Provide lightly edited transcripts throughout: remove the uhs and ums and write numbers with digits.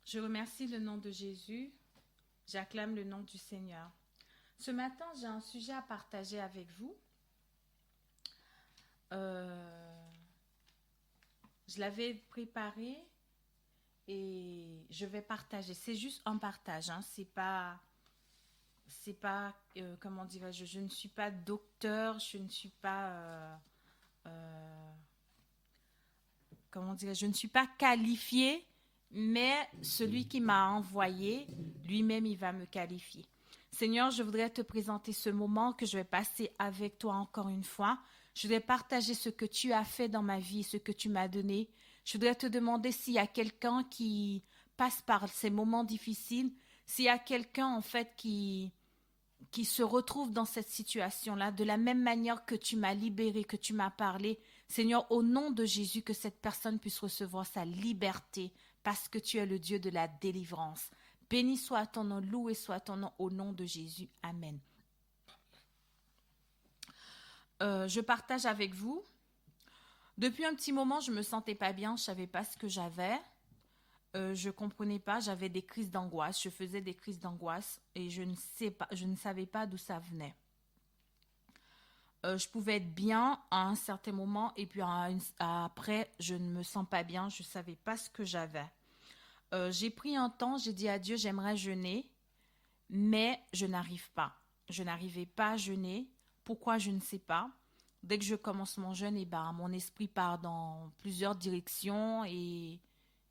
Je remercie le nom de Jésus. J'acclame le nom du Seigneur. Ce matin, j'ai un sujet à partager avec vous. Je l'avais préparé et je vais partager. C'est juste un partage, hein. Comment dirais-je, je ne suis pas docteur, je ne suis pas, comment dirais-je, je ne suis pas qualifiée, mais celui qui m'a envoyé, lui-même, il va me qualifier. Seigneur, je voudrais te présenter ce moment que je vais passer avec toi encore une fois. Je voudrais partager ce que tu as fait dans ma vie, ce que tu m'as donné. Je voudrais te demander s'il y a quelqu'un qui passe par ces moments difficiles, s'il y a quelqu'un en fait qui se retrouve dans cette situation-là, de la même manière que tu m'as libéré, que tu m'as parlé. Seigneur, au nom de Jésus, que cette personne puisse recevoir sa liberté, parce que tu es le Dieu de la délivrance. Béni soit ton nom, loué soit ton nom, au nom de Jésus. Amen. Je partage avec vous. Depuis un petit moment, je me sentais pas bien, je savais pas ce que j'avais. Je comprenais pas, j'avais des crises d'angoisse, je faisais des crises d'angoisse et je ne savais pas d'où ça venait. Je pouvais être bien à un certain moment et puis après, je ne me sens pas bien, je ne savais pas ce que j'avais. J'ai pris un temps, j'ai dit à Dieu, j'aimerais jeûner, mais je n'arrive pas. Je n'arrivais pas à jeûner. Pourquoi, je ne sais pas. Dès que je commence mon jeûne, mon esprit part dans plusieurs directions et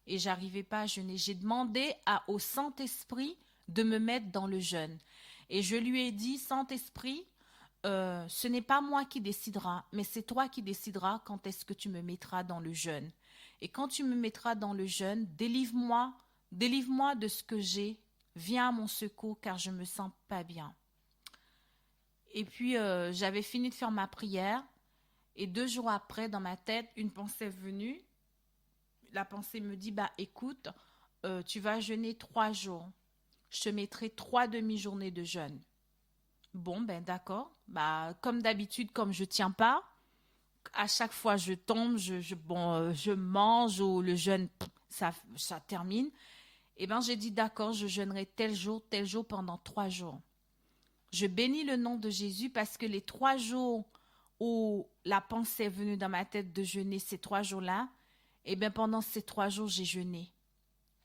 j'arrivais pas à jeûner. J'ai demandé au Saint-Esprit de me mettre dans le jeûne. Et je lui ai dit, Saint-Esprit, ce n'est pas moi qui décidera, mais c'est toi qui décideras quand est-ce que tu me mettras dans le jeûne. Et quand tu me mettras dans le jeûne, délivre-moi de ce que j'ai, viens à mon secours car je me sens pas bien. Et puis j'avais fini de faire ma prière et 2 jours après, dans ma tête, une pensée est venue. La pensée me dit, écoute, tu vas jeûner 3 jours. Je te mettrai 3 demi-journées de jeûne. Bon, d'accord. Comme d'habitude, comme je tiens pas, à chaque fois je tombe, je mange ou le jeûne, ça termine. Et j'ai dit d'accord, je jeûnerai tel jour pendant 3 jours. Je bénis le nom de Jésus parce que les 3 jours où la pensée est venue dans ma tête de jeûner, ces 3 jours-là, pendant ces 3 jours, j'ai jeûné.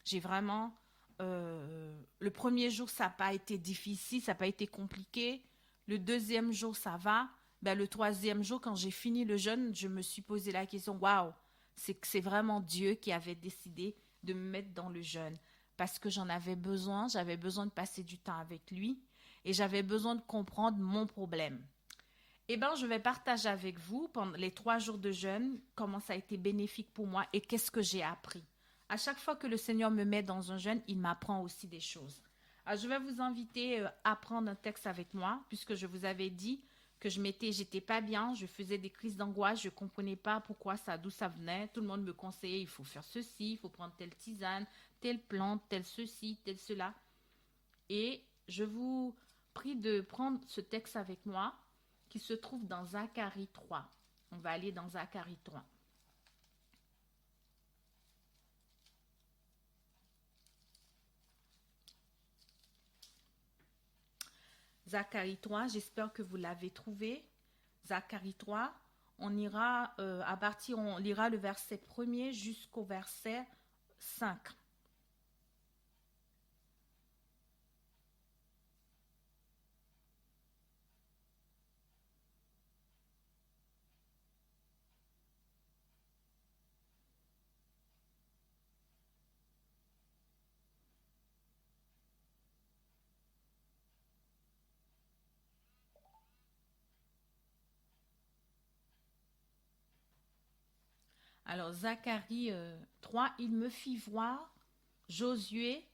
J'ai vraiment... le premier jour, ça n'a pas été difficile, ça n'a pas été compliqué. Le deuxième jour, ça va. Le troisième jour, quand j'ai fini le jeûne, je me suis posé la question, waouh, c'est vraiment Dieu qui avait décidé de me mettre dans le jeûne. Parce que j'avais besoin de passer du temps avec lui et j'avais besoin de comprendre mon problème. Je vais partager avec vous pendant les 3 jours de jeûne comment ça a été bénéfique pour moi et qu'est-ce que j'ai appris. À chaque fois que le Seigneur me met dans un jeûne, il m'apprend aussi des choses. Alors, je vais vous inviter à prendre un texte avec moi, puisque je vous avais dit que j'étais pas bien, je faisais des crises d'angoisse, je ne comprenais pas d'où ça venait. Tout le monde me conseillait, il faut faire ceci, il faut prendre telle tisane, telle plante, tel ceci, tel cela. Et je vous prie de prendre ce texte avec moi, qui se trouve dans Zacharie 3. On va aller dans Zacharie 3. Zacharie 3, j'espère que vous l'avez trouvé. Zacharie 3, on ira on lira le verset 1er jusqu'au verset 5. Alors, Zacharie 3, il me fit voir Josué,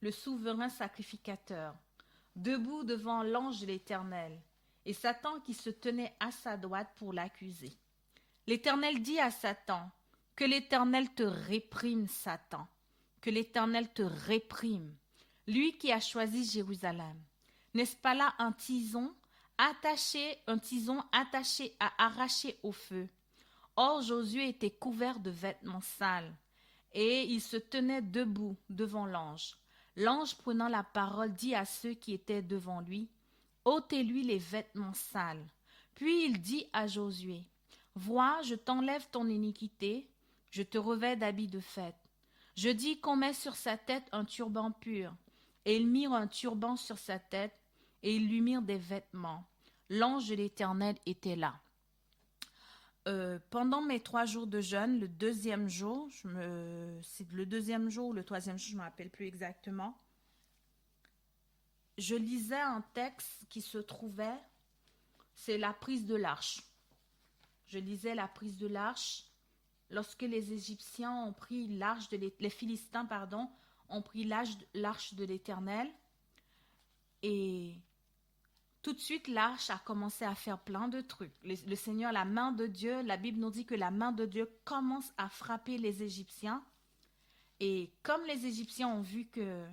le souverain sacrificateur, debout devant l'ange de l'Éternel, et Satan qui se tenait à sa droite pour l'accuser. L'Éternel dit à Satan, que l'Éternel te réprime, Satan, que l'Éternel te réprime, lui qui a choisi Jérusalem. N'est-ce pas là un tison attaché à arracher au feu? Or Josué était couvert de vêtements sales, et il se tenait debout devant l'ange. L'ange, prenant la parole, dit à ceux qui étaient devant lui, ôtez-lui les vêtements sales. Puis il dit à Josué, vois, je t'enlève ton iniquité, je te revêts d'habits de fête. Je dis qu'on met sur sa tête un turban pur. Et ils mirent un turban sur sa tête, et ils lui mirent des vêtements. L'ange de l'Éternel était là. Pendant mes 3 jours de jeûne, le deuxième jour, c'est le deuxième jour ou le troisième jour, je ne me rappelle plus exactement, je lisais un texte qui se trouvait, c'est la prise de l'arche. Je lisais la prise de l'arche lorsque les Égyptiens ont pris l'arche les Philistins, pardon, ont pris l'arche de l'Éternel, et tout de suite, l'arche a commencé à faire plein de trucs. Le Seigneur, la main de Dieu, la Bible nous dit que la main de Dieu commence à frapper les Égyptiens. Et comme les Égyptiens ont vu que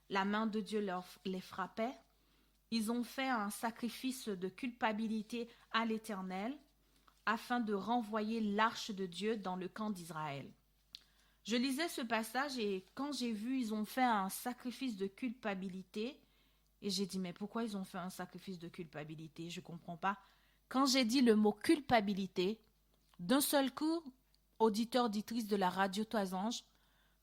la main de Dieu les frappait, ils ont fait un sacrifice de culpabilité à l'Éternel afin de renvoyer l'arche de Dieu dans le camp d'Israël. Je lisais ce passage et quand j'ai vu, ils ont fait un sacrifice de culpabilité. Et j'ai dit, mais pourquoi ils ont fait un sacrifice de culpabilité? Je ne comprends pas. Quand j'ai dit le mot culpabilité, d'un seul coup, auditeur, auditrice de la radio Toisange,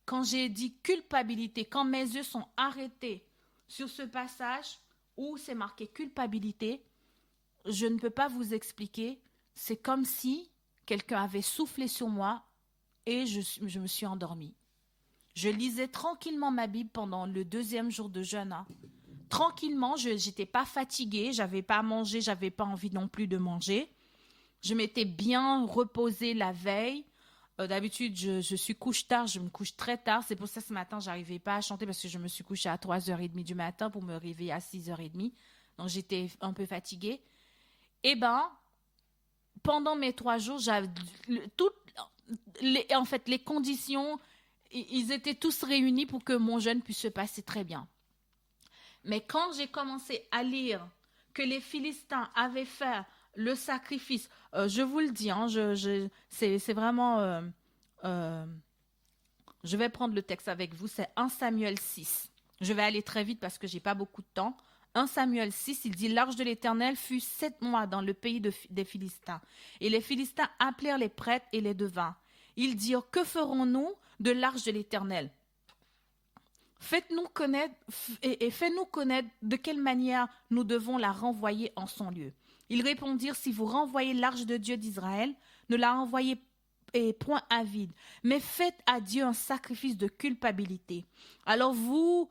quand j'ai dit culpabilité, quand mes yeux sont arrêtés sur ce passage où c'est marqué culpabilité, je ne peux pas vous expliquer. C'est comme si quelqu'un avait soufflé sur moi et je me suis endormie. Je lisais tranquillement ma Bible pendant le deuxième jour de jeûne. Tranquillement, je n'étais pas fatiguée, j'avais pas à manger, j'avais pas envie non plus de manger. Je m'étais bien reposée la veille. D'habitude, je suis couche tard, je me couche très tard. C'est pour ça que ce matin, je n'arrivais pas à chanter parce que je me suis couchée à 3h30 du matin pour me réveiller à 6h30. Donc, j'étais un peu fatiguée. Eh bien, pendant mes 3 jours, les conditions, ils étaient tous réunis pour que mon jeûne puisse se passer très bien. Mais quand j'ai commencé à lire que les Philistins avaient fait le sacrifice, je vous le dis, c'est vraiment... je vais prendre le texte avec vous, c'est 1 Samuel 6. Je vais aller très vite parce que je n'ai pas beaucoup de temps. 1 Samuel 6, il dit « L'arche de l'Éternel fut 7 mois dans le pays des Philistins. Et les Philistins appelèrent les prêtres et les devins. Ils dirent « Que ferons-nous de l'arche de l'Éternel ?» Faites-nous connaître et faites-nous connaître de quelle manière nous devons la renvoyer en son lieu. Ils répondirent, si vous renvoyez l'arche de Dieu d'Israël, ne la renvoyez point à vide, mais faites à Dieu un sacrifice de culpabilité. Alors vous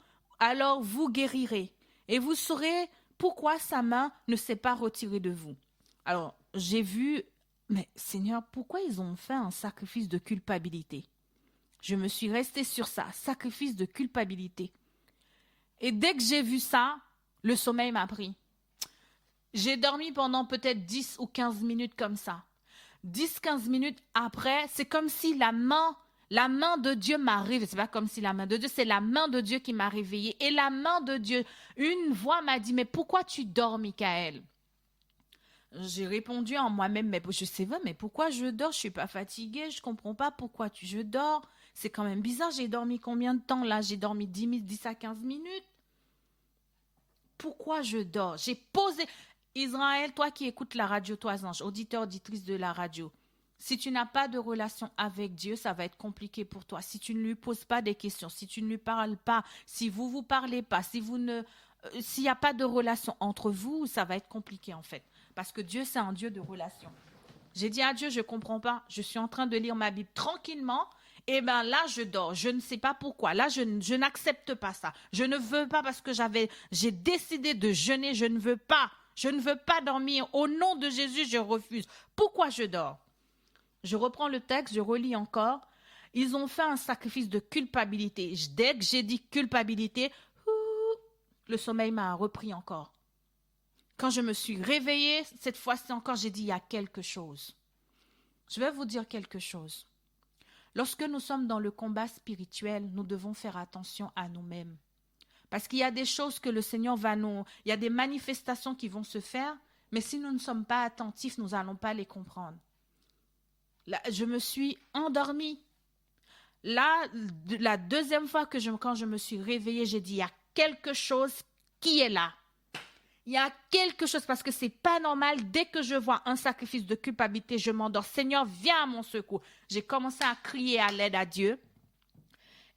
guérirez et vous saurez pourquoi sa main ne s'est pas retirée de vous. Alors j'ai vu, mais Seigneur, pourquoi ils ont fait un sacrifice de culpabilité? Je me suis restée sur ça, sacrifice de culpabilité. Et dès que j'ai vu ça, le sommeil m'a pris. J'ai dormi pendant peut-être 10 ou 15 minutes comme ça. 10-15 minutes après, c'est comme si la main de Dieu m'a réveillée. C'est pas comme si la main de Dieu, c'est la main de Dieu qui m'a réveillée. Et la main de Dieu, une voix m'a dit, mais pourquoi tu dors, Michael? J'ai répondu en moi-même, mais je sais pas, mais pourquoi je dors? Je suis pas fatiguée, je comprends pas pourquoi je dors. C'est quand même bizarre, j'ai dormi combien de temps là? J'ai dormi 10 à 15 minutes. Pourquoi je dors? J'ai posé... Israël, toi qui écoutes la radio Toisange, auditeur, auditrice de la radio, si tu n'as pas de relation avec Dieu, ça va être compliqué pour toi. Si tu ne lui poses pas des questions, si tu ne lui parles pas, si vous ne vous parlez pas, s'il n'y a pas de relation entre vous, ça va être compliqué en fait. Parce que Dieu, c'est un Dieu de relation. J'ai dit à Dieu, je ne comprends pas. Je suis en train de lire ma Bible tranquillement. Et bien là, je dors. Je ne sais pas pourquoi. Là, je n'accepte pas ça. Je ne veux pas parce que j'ai décidé de jeûner. Je ne veux pas. Je ne veux pas dormir. Au nom de Jésus, je refuse. Pourquoi je dors? Je reprends le texte, je relis encore. Ils ont fait un sacrifice de culpabilité. Dès que j'ai dit culpabilité, le sommeil m'a repris encore. Quand je me suis réveillée, cette fois-ci encore, j'ai dit, il y a quelque chose. Je vais vous dire quelque chose. Lorsque nous sommes dans le combat spirituel, nous devons faire attention à nous-mêmes. Parce qu'il y a des choses que le Seigneur il y a des manifestations qui vont se faire, mais si nous ne sommes pas attentifs, nous n'allons pas les comprendre. Là, je me suis endormie. Là, la deuxième fois quand je me suis réveillée, j'ai dit, il y a quelque chose qui est là. Il y a quelque chose, parce que c'est pas normal. Dès que je vois un sacrifice de culpabilité, je m'endors. Seigneur, viens à mon secours. J'ai commencé à crier à l'aide à Dieu.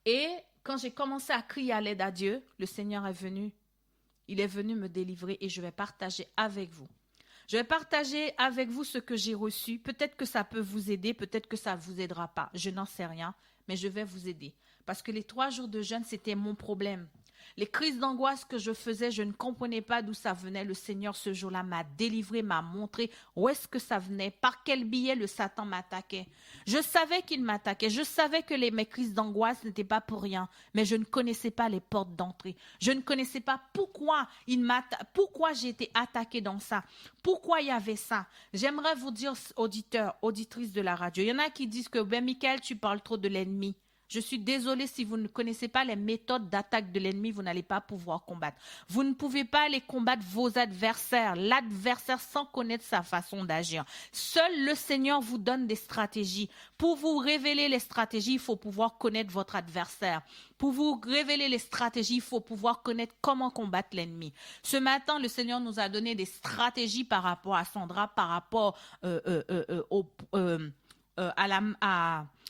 Et quand j'ai commencé à crier à l'aide à Dieu, le Seigneur est venu. Il est venu me délivrer et je vais partager avec vous. Je vais partager avec vous ce que j'ai reçu. Peut-être que ça peut vous aider, peut-être que ça ne vous aidera pas. Je n'en sais rien, mais je vais vous aider. Parce que les 3 jours de jeûne, c'était mon problème. Les crises d'angoisse que je faisais, je ne comprenais pas d'où ça venait. Le Seigneur, ce jour-là, m'a délivré, m'a montré où est-ce que ça venait, par quel biais le Satan m'attaquait. Je savais qu'il m'attaquait. Je savais que mes crises d'angoisse n'étaient pas pour rien, mais je ne connaissais pas les portes d'entrée. Je ne connaissais pas pourquoi j'ai été attaquée dans ça. Pourquoi il y avait ça. J'aimerais vous dire, auditeurs, auditrices de la radio, il y en a qui disent que, Michael, tu parles trop de l'ennemi. Je suis désolée, si vous ne connaissez pas les méthodes d'attaque de l'ennemi, vous n'allez pas pouvoir combattre. Vous ne pouvez pas aller combattre vos adversaires, l'adversaire sans connaître sa façon d'agir. Seul le Seigneur vous donne des stratégies. Pour vous révéler les stratégies, il faut pouvoir connaître votre adversaire. Pour vous révéler les stratégies, il faut pouvoir connaître comment combattre l'ennemi. Ce matin, le Seigneur nous a donné des stratégies par rapport à Sandra, par rapport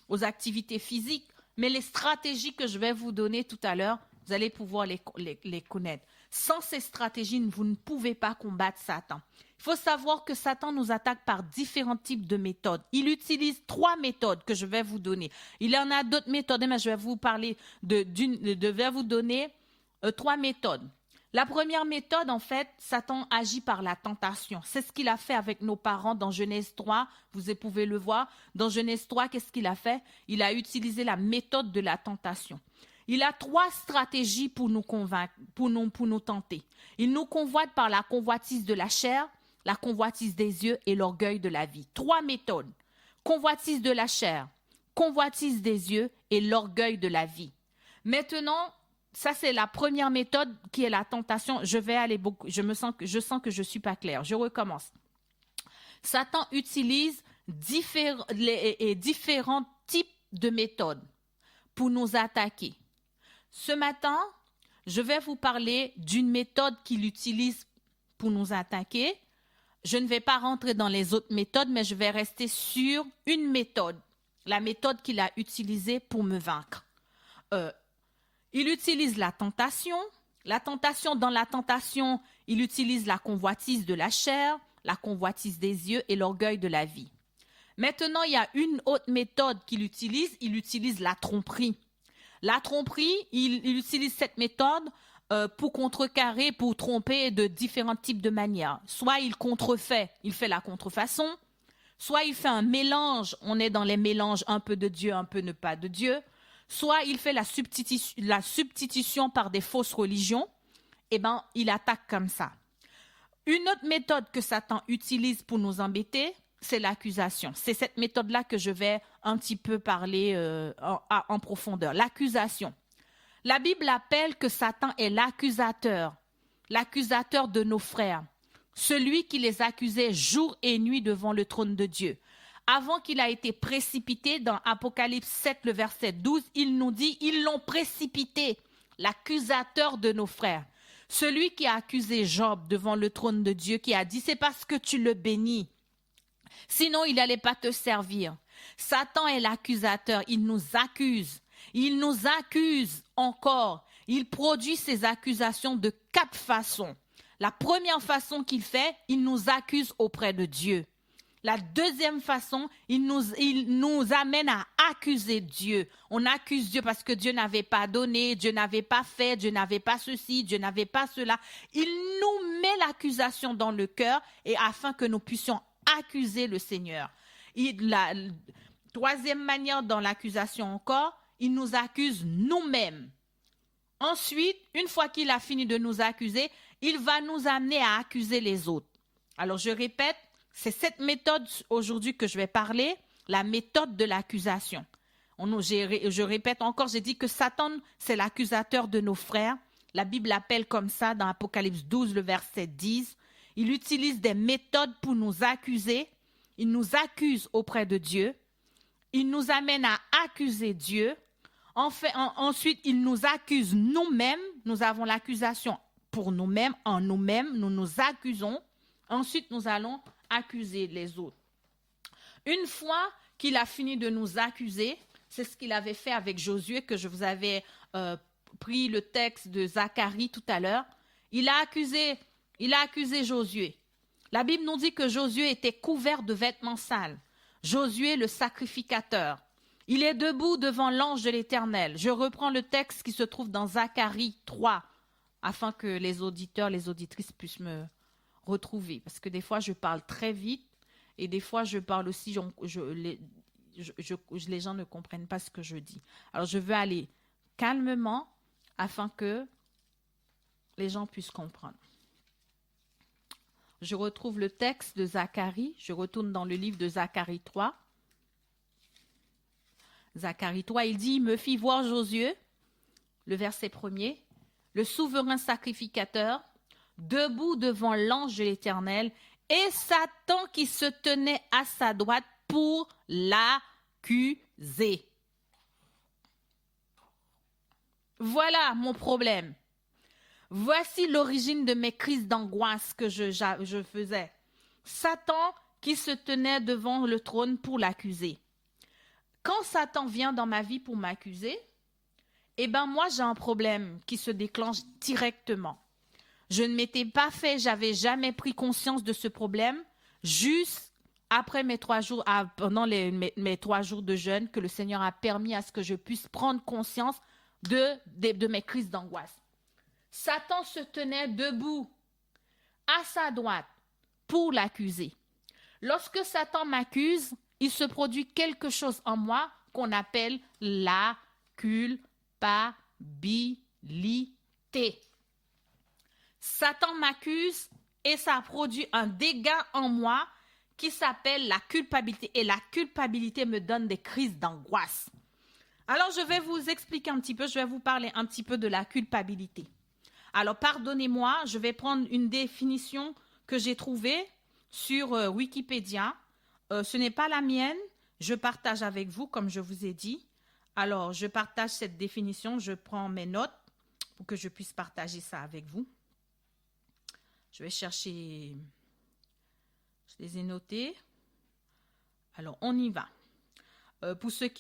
aux activités physiques. Mais les stratégies que je vais vous donner tout à l'heure, vous allez pouvoir les connaître. Sans ces stratégies, vous ne pouvez pas combattre Satan. Il faut savoir que Satan nous attaque par différents types de méthodes. Il utilise 3 méthodes que je vais vous donner. Il y en a d'autres méthodes, mais je vais vous parler vais vous donner 3 méthodes. La première méthode, en fait, Satan agit par la tentation. C'est ce qu'il a fait avec nos parents dans Genèse 3. Vous pouvez le voir. Dans Genèse 3, qu'est-ce qu'il a fait? Il a utilisé la méthode de la tentation. Il a 3 stratégies pour nous convaincre, pour nous tenter. Il nous convoite par la convoitise de la chair, la convoitise des yeux et l'orgueil de la vie. 3 méthodes. Convoitise de la chair, convoitise des yeux et l'orgueil de la vie. Maintenant, ça, c'est la première méthode qui est la tentation. Je vais aller beaucoup. Je sens que je ne suis pas claire. Je recommence. Satan utilise différents types de méthodes pour nous attaquer. Ce matin, je vais vous parler d'une méthode qu'il utilise pour nous attaquer. Je ne vais pas rentrer dans les autres méthodes, mais je vais rester sur une méthode, la méthode qu'il a utilisée pour me vaincre. Il utilise la tentation. Dans la tentation, il utilise la convoitise de la chair, la convoitise des yeux et l'orgueil de la vie. Maintenant, il y a une autre méthode qu'il utilise. Il utilise la tromperie. La tromperie, il utilise cette méthode pour contrecarrer, pour tromper de différents types de manières. Soit il contrefait, il fait la contrefaçon. Soit il fait un mélange, on est dans les mélanges un peu de Dieu, un peu ne pas de Dieu. Soit il fait la substitution par des fausses religions, il attaque comme ça. Une autre méthode que Satan utilise pour nous embêter, c'est l'accusation. C'est cette méthode-là que je vais un petit peu parler en profondeur. L'accusation. La Bible appelle que Satan est l'accusateur de nos frères, celui qui les accusait jour et nuit devant le trône de Dieu. Avant qu'il a été précipité, dans Apocalypse 7, le verset 12, il nous dit, ils l'ont précipité, l'accusateur de nos frères. Celui qui a accusé Job devant le trône de Dieu, qui a dit, c'est parce que tu le bénis. Sinon, il n'allait pas te servir. Satan est l'accusateur, il nous accuse. Il nous accuse encore. Il produit ses accusations de 4 façons. La première façon qu'il fait, il nous accuse auprès de Dieu. La deuxième façon, il nous amène à accuser Dieu. On accuse Dieu parce que Dieu n'avait pas donné, Dieu n'avait pas fait, Dieu n'avait pas ceci, Dieu n'avait pas cela. Il nous met l'accusation dans le cœur et afin que nous puissions accuser le Seigneur. La troisième manière dans l'accusation encore, il nous accuse nous-mêmes. Ensuite, une fois qu'il a fini de nous accuser, il va nous amener à accuser les autres. Alors je répète, c'est cette méthode aujourd'hui que je vais parler, la méthode de l'accusation. Je répète encore, j'ai dit que Satan, c'est l'accusateur de nos frères. La Bible l'appelle comme ça dans Apocalypse 12, le verset 10. Il utilise des méthodes pour nous accuser. Il nous accuse auprès de Dieu. Il nous amène à accuser Dieu Ensuite, il nous accuse nous-mêmes. Nous avons l'accusation pour nous-mêmes, en nous-mêmes. Nous nous accusons. Ensuite, nous allons accuser les autres. Une fois qu'il a fini de nous accuser, c'est ce qu'il avait fait avec Josué, que je vous avais pris le texte de Zacharie tout à l'heure. Il a accusé Josué. La Bible nous dit que Josué était couvert de vêtements sales. Josué, le sacrificateur. Il est debout devant l'ange de l'Éternel. Je reprends le texte qui se trouve dans Zacharie 3, afin que les auditeurs, les auditrices puissent me retrouver. Parce que des fois, je parle très vite et des fois, je parle aussi, les gens ne comprennent pas ce que je dis. Alors, je veux aller calmement afin que les gens puissent comprendre. Je retrouve le texte de Zacharie. Je retourne dans le livre de Zacharie 3. Zacharie 3, il dit, il me fit voir Josué, le verset 1er, le souverain sacrificateur, debout devant l'ange de l'Éternel, et Satan qui se tenait à sa droite pour l'accuser. Voilà mon problème. Voici l'origine de mes crises d'angoisse que je faisais. Satan qui se tenait devant le trône pour l'accuser. Quand Satan vient dans ma vie pour m'accuser, eh ben moi j'ai un problème qui se déclenche directement. Je ne m'étais pas fait, j'avais jamais pris conscience de ce problème, juste après mes 3 jours, pendant mes 3 jours de jeûne, que le Seigneur a permis à ce que je puisse prendre conscience de mes crises d'angoisse. Satan se tenait debout à sa droite pour l'accuser. Lorsque Satan m'accuse, il se produit quelque chose en moi qu'on appelle la culpabilité. Satan m'accuse et ça produit un dégât en moi qui s'appelle la culpabilité. Et la culpabilité me donne des crises d'angoisse. Alors, je vais vous expliquer un petit peu, je vais vous parler un petit peu de la culpabilité. Alors, pardonnez-moi, je vais prendre une définition que j'ai trouvée sur Wikipédia. Ce n'est pas la mienne, je partage avec vous, comme je vous ai dit. Alors, je partage cette définition, je prends mes notes pour que je puisse partager ça avec vous. Je vais chercher, je les ai notés. Alors, on y va. Pour ceux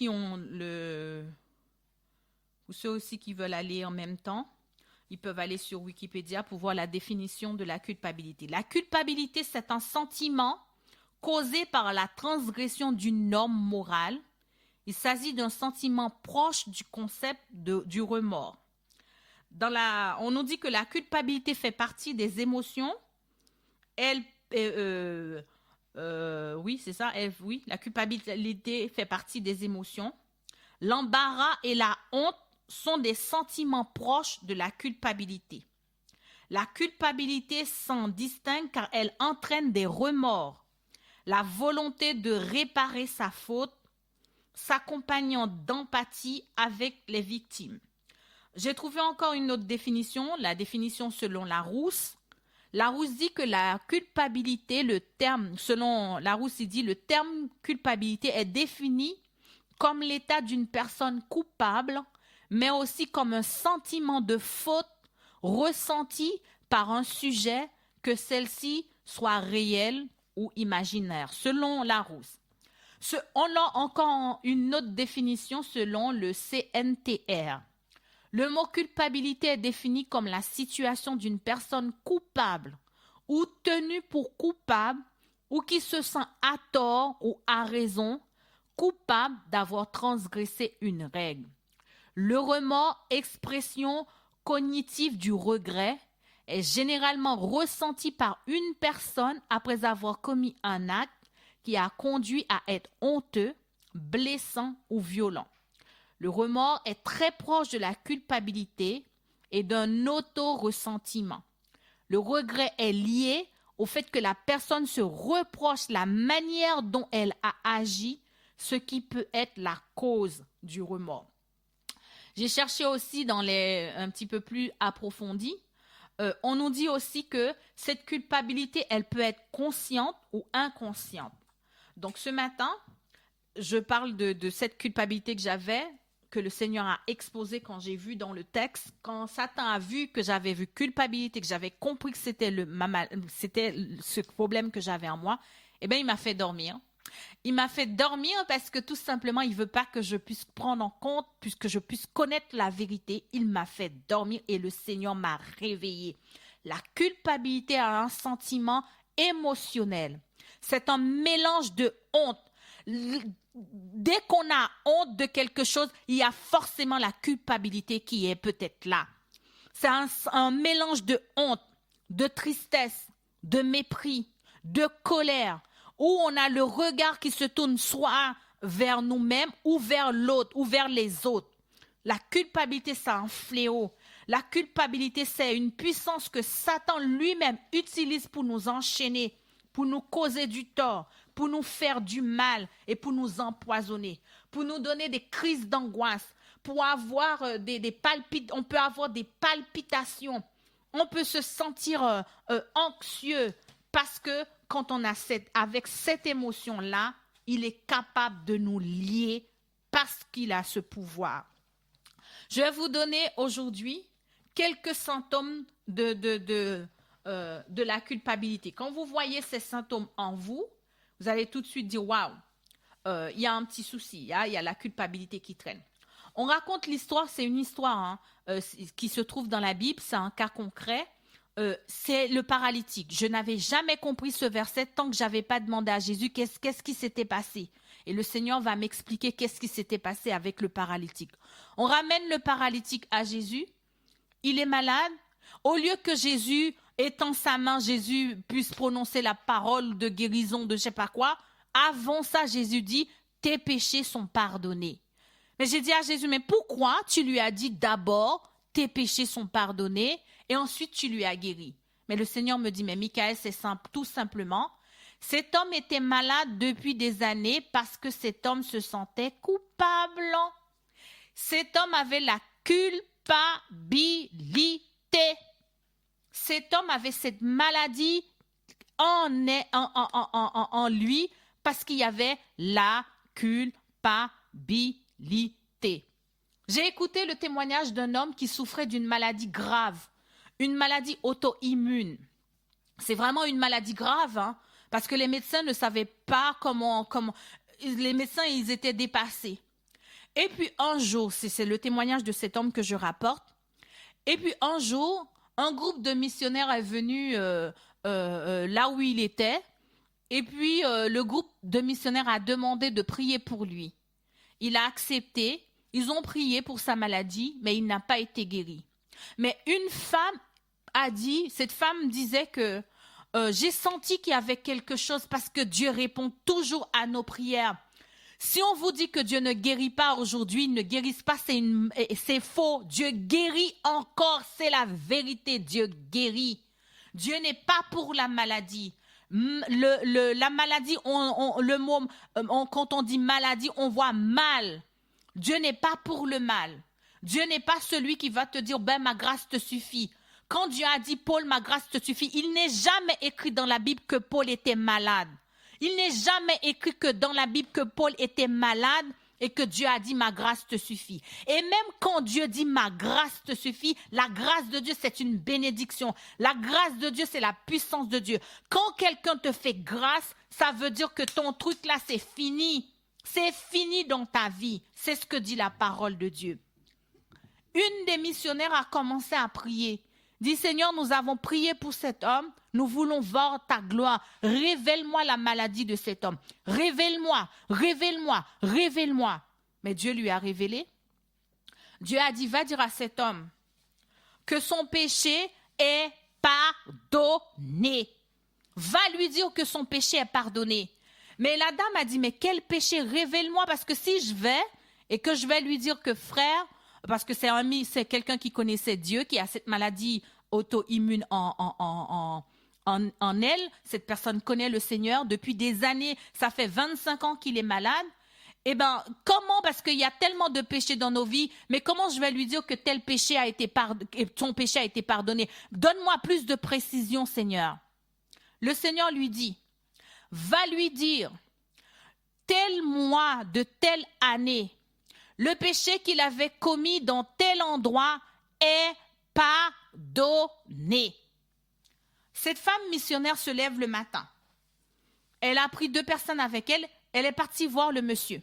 aussi qui veulent aller en même temps, ils peuvent aller sur Wikipédia pour voir la définition de la culpabilité. La culpabilité, c'est un sentiment causé par la transgression d'une norme morale. Il s'agit d'un sentiment proche du concept du remords. On nous dit que la culpabilité fait partie des émotions. Oui, c'est ça. La culpabilité fait partie des émotions. L'embarras et la honte sont des sentiments proches de la culpabilité. La culpabilité s'en distingue car elle entraîne des remords, la volonté de réparer sa faute, s'accompagnant d'empathie avec les victimes. J'ai trouvé encore une autre définition, la définition selon Larousse. Larousse dit que la culpabilité, selon Larousse, il dit le terme culpabilité est défini comme l'état d'une personne coupable, mais aussi comme un sentiment de faute ressenti par un sujet, que celle-ci soit réelle ou imaginaire, selon Larousse. On a encore une autre définition selon le CNTR. Le mot culpabilité est défini comme la situation d'une personne coupable ou tenue pour coupable ou qui se sent à tort ou à raison coupable d'avoir transgressé une règle. Le remords, expression cognitive du regret, est généralement ressenti par une personne après avoir commis un acte qui a conduit à être honteux, blessant ou violent. Le remords est très proche de la culpabilité et d'un auto-ressentiment. Le regret est lié au fait que la personne se reproche la manière dont elle a agi, ce qui peut être la cause du remords. J'ai cherché aussi un petit peu plus approfondi. On nous dit aussi que cette culpabilité, elle peut être consciente ou inconsciente. Donc ce matin, je parle de cette culpabilité que que le Seigneur a exposé quand j'ai vu dans le texte, quand Satan a vu que j'avais vu culpabilité, que j'avais compris que c'était c'était ce problème que j'avais en moi, eh bien, il m'a fait dormir. Il m'a fait dormir parce que tout simplement, il ne veut pas que je puisse prendre en compte, puisque je puisse connaître la vérité. Il m'a fait dormir et le Seigneur m'a réveillé. La culpabilité a un sentiment émotionnel. C'est un mélange de honte. Dès qu'on a honte de quelque chose, il y a forcément la culpabilité qui est peut-être là. C'est un mélange de honte, de tristesse, de mépris, de colère, où on a le regard qui se tourne soit vers nous-mêmes ou vers l'autre ou vers les autres. La culpabilité, c'est un fléau. La culpabilité, c'est une puissance que Satan lui-même utilise pour nous enchaîner, pour nous causer du tort, pour nous faire du mal et pour nous empoisonner, pour nous donner des crises d'angoisse, pour avoir on peut avoir des palpitations, on peut se sentir anxieux parce que quand on a avec cette émotion-là, il est capable de nous lier parce qu'il a ce pouvoir. Je vais vous donner aujourd'hui quelques symptômes de la culpabilité. Quand vous voyez ces symptômes en vous, vous allez tout de suite dire « Waouh, il y a un petit souci, il y a la culpabilité qui traîne ». On raconte l'histoire, c'est une histoire qui se trouve dans la Bible, c'est un cas concret. C'est le paralytique. Je n'avais jamais compris ce verset tant que je n'avais pas demandé à Jésus qu'est-ce qui s'était passé. Et le Seigneur va m'expliquer qu'est-ce qui s'était passé avec le paralytique. On ramène le paralytique à Jésus. Il est malade. Au lieu que Jésus, étend sa main, Jésus puisse prononcer la parole de guérison de je ne sais pas quoi, avant ça, Jésus dit, tes péchés sont pardonnés. Mais j'ai dit à Jésus, mais pourquoi tu lui as dit d'abord, tes péchés sont pardonnés, et ensuite tu lui as guéri? Mais le Seigneur me dit, mais Michael, c'est simple, tout simplement. Cet homme était malade depuis des années parce que cet homme se sentait coupable. Cet homme avait la culpabilité. Cet homme avait cette maladie en lui parce qu'il y avait la culpabilité. J'ai écouté le témoignage d'un homme qui souffrait d'une maladie grave, une maladie auto-immune. C'est vraiment une maladie grave, hein, parce que les médecins ne savaient pas comment les médecins, ils étaient dépassés. Et puis un jour, c'est le témoignage de cet homme que je rapporte, et puis un jour, un groupe de missionnaires est venu là où il était, et puis le groupe de missionnaires a demandé de prier pour lui. Il a accepté, ils ont prié pour sa maladie, mais il n'a pas été guéri. Mais une femme a dit, cette femme disait que j'ai senti qu'il y avait quelque chose parce que Dieu répond toujours à nos prières. Si on vous dit que Dieu ne guérit pas aujourd'hui, il ne guérisse pas, c'est faux. Dieu guérit encore, c'est la vérité. Dieu guérit. Dieu n'est pas pour la maladie. La maladie, quand on dit maladie, on voit mal. Dieu n'est pas pour le mal. Dieu n'est pas celui qui va te dire, ben ma grâce te suffit. Quand Dieu a dit, Paul, ma grâce te suffit, il n'est jamais écrit dans la Bible que Paul était malade. Il n'est jamais écrit que dans la Bible que Paul était malade et que Dieu a dit ma grâce te suffit. Et même quand Dieu dit ma grâce te suffit, la grâce de Dieu c'est une bénédiction. La grâce de Dieu c'est la puissance de Dieu. Quand quelqu'un te fait grâce, ça veut dire que ton truc là c'est fini. C'est fini dans ta vie. C'est ce que dit la parole de Dieu. Une des missionnaires a commencé à prier. Dit Seigneur, nous avons prié pour cet homme. Nous voulons voir ta gloire. Révèle-moi la maladie de cet homme. Révèle-moi, révèle-moi, révèle-moi. Mais Dieu lui a révélé. Dieu a dit, va dire à cet homme que son péché est pardonné. Va lui dire que son péché est pardonné. Mais la dame a dit, mais quel péché? Révèle-moi, parce que si je vais et que je vais lui dire que frère, parce que c'est quelqu'un qui connaissait Dieu, qui a cette maladie auto-immune en elle. Cette personne connaît le Seigneur depuis des années. Ça fait 25 ans qu'il est malade. Eh bien, comment? Parce qu'il y a tellement de péchés dans nos vies. Mais comment je vais lui dire que tel péché a été ton péché a été pardonné? Donne-moi plus de précision, Seigneur. Le Seigneur lui dit, va lui dire, tel mois de telle année, Le péché qu'il avait commis dans tel endroit est pardonné. Cette femme missionnaire se lève le matin. Elle a pris 2 personnes avec elle. Elle est partie voir le monsieur.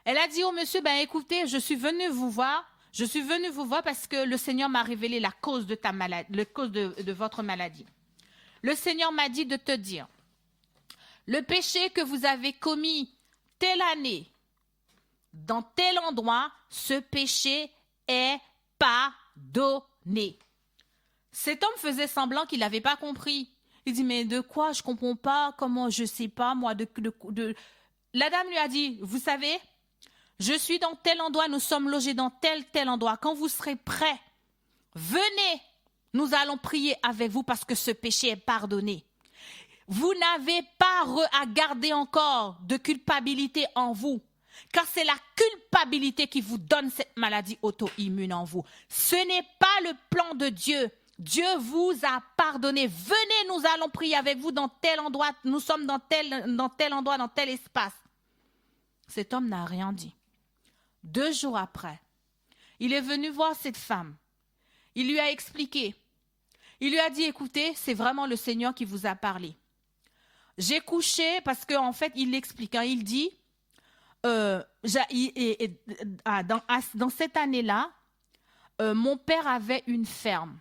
Elle a dit au monsieur, écoutez, je suis venue vous voir parce que le Seigneur m'a révélé la cause de ta maladie, la cause de votre maladie. Le Seigneur m'a dit de te dire, le péché que vous avez commis telle année, dans tel endroit, ce péché est pardonné. Cet homme faisait semblant qu'il n'avait pas compris. Il dit, mais de quoi? Je ne comprends pas, comment, je ne sais pas, moi, La dame lui a dit, vous savez, je suis dans tel endroit, nous sommes logés dans tel endroit. Quand vous serez prêts, venez, nous allons prier avec vous parce que ce péché est pardonné. Vous n'avez pas à garder encore de culpabilité en vous, car c'est la culpabilité qui vous donne cette maladie auto-immune en vous. Ce n'est pas le plan de Dieu. Dieu vous a pardonné. Venez, nous allons prier avec vous dans tel endroit. Nous sommes dans tel endroit, dans tel espace. Cet homme n'a rien dit. 2 jours après, il est venu voir cette femme. Il lui a expliqué. Il lui a dit, écoutez, c'est vraiment le Seigneur qui vous a parlé. J'ai couché, parce qu'en fait, il l'explique. Il dit, dans cette année-là, mon père avait une ferme.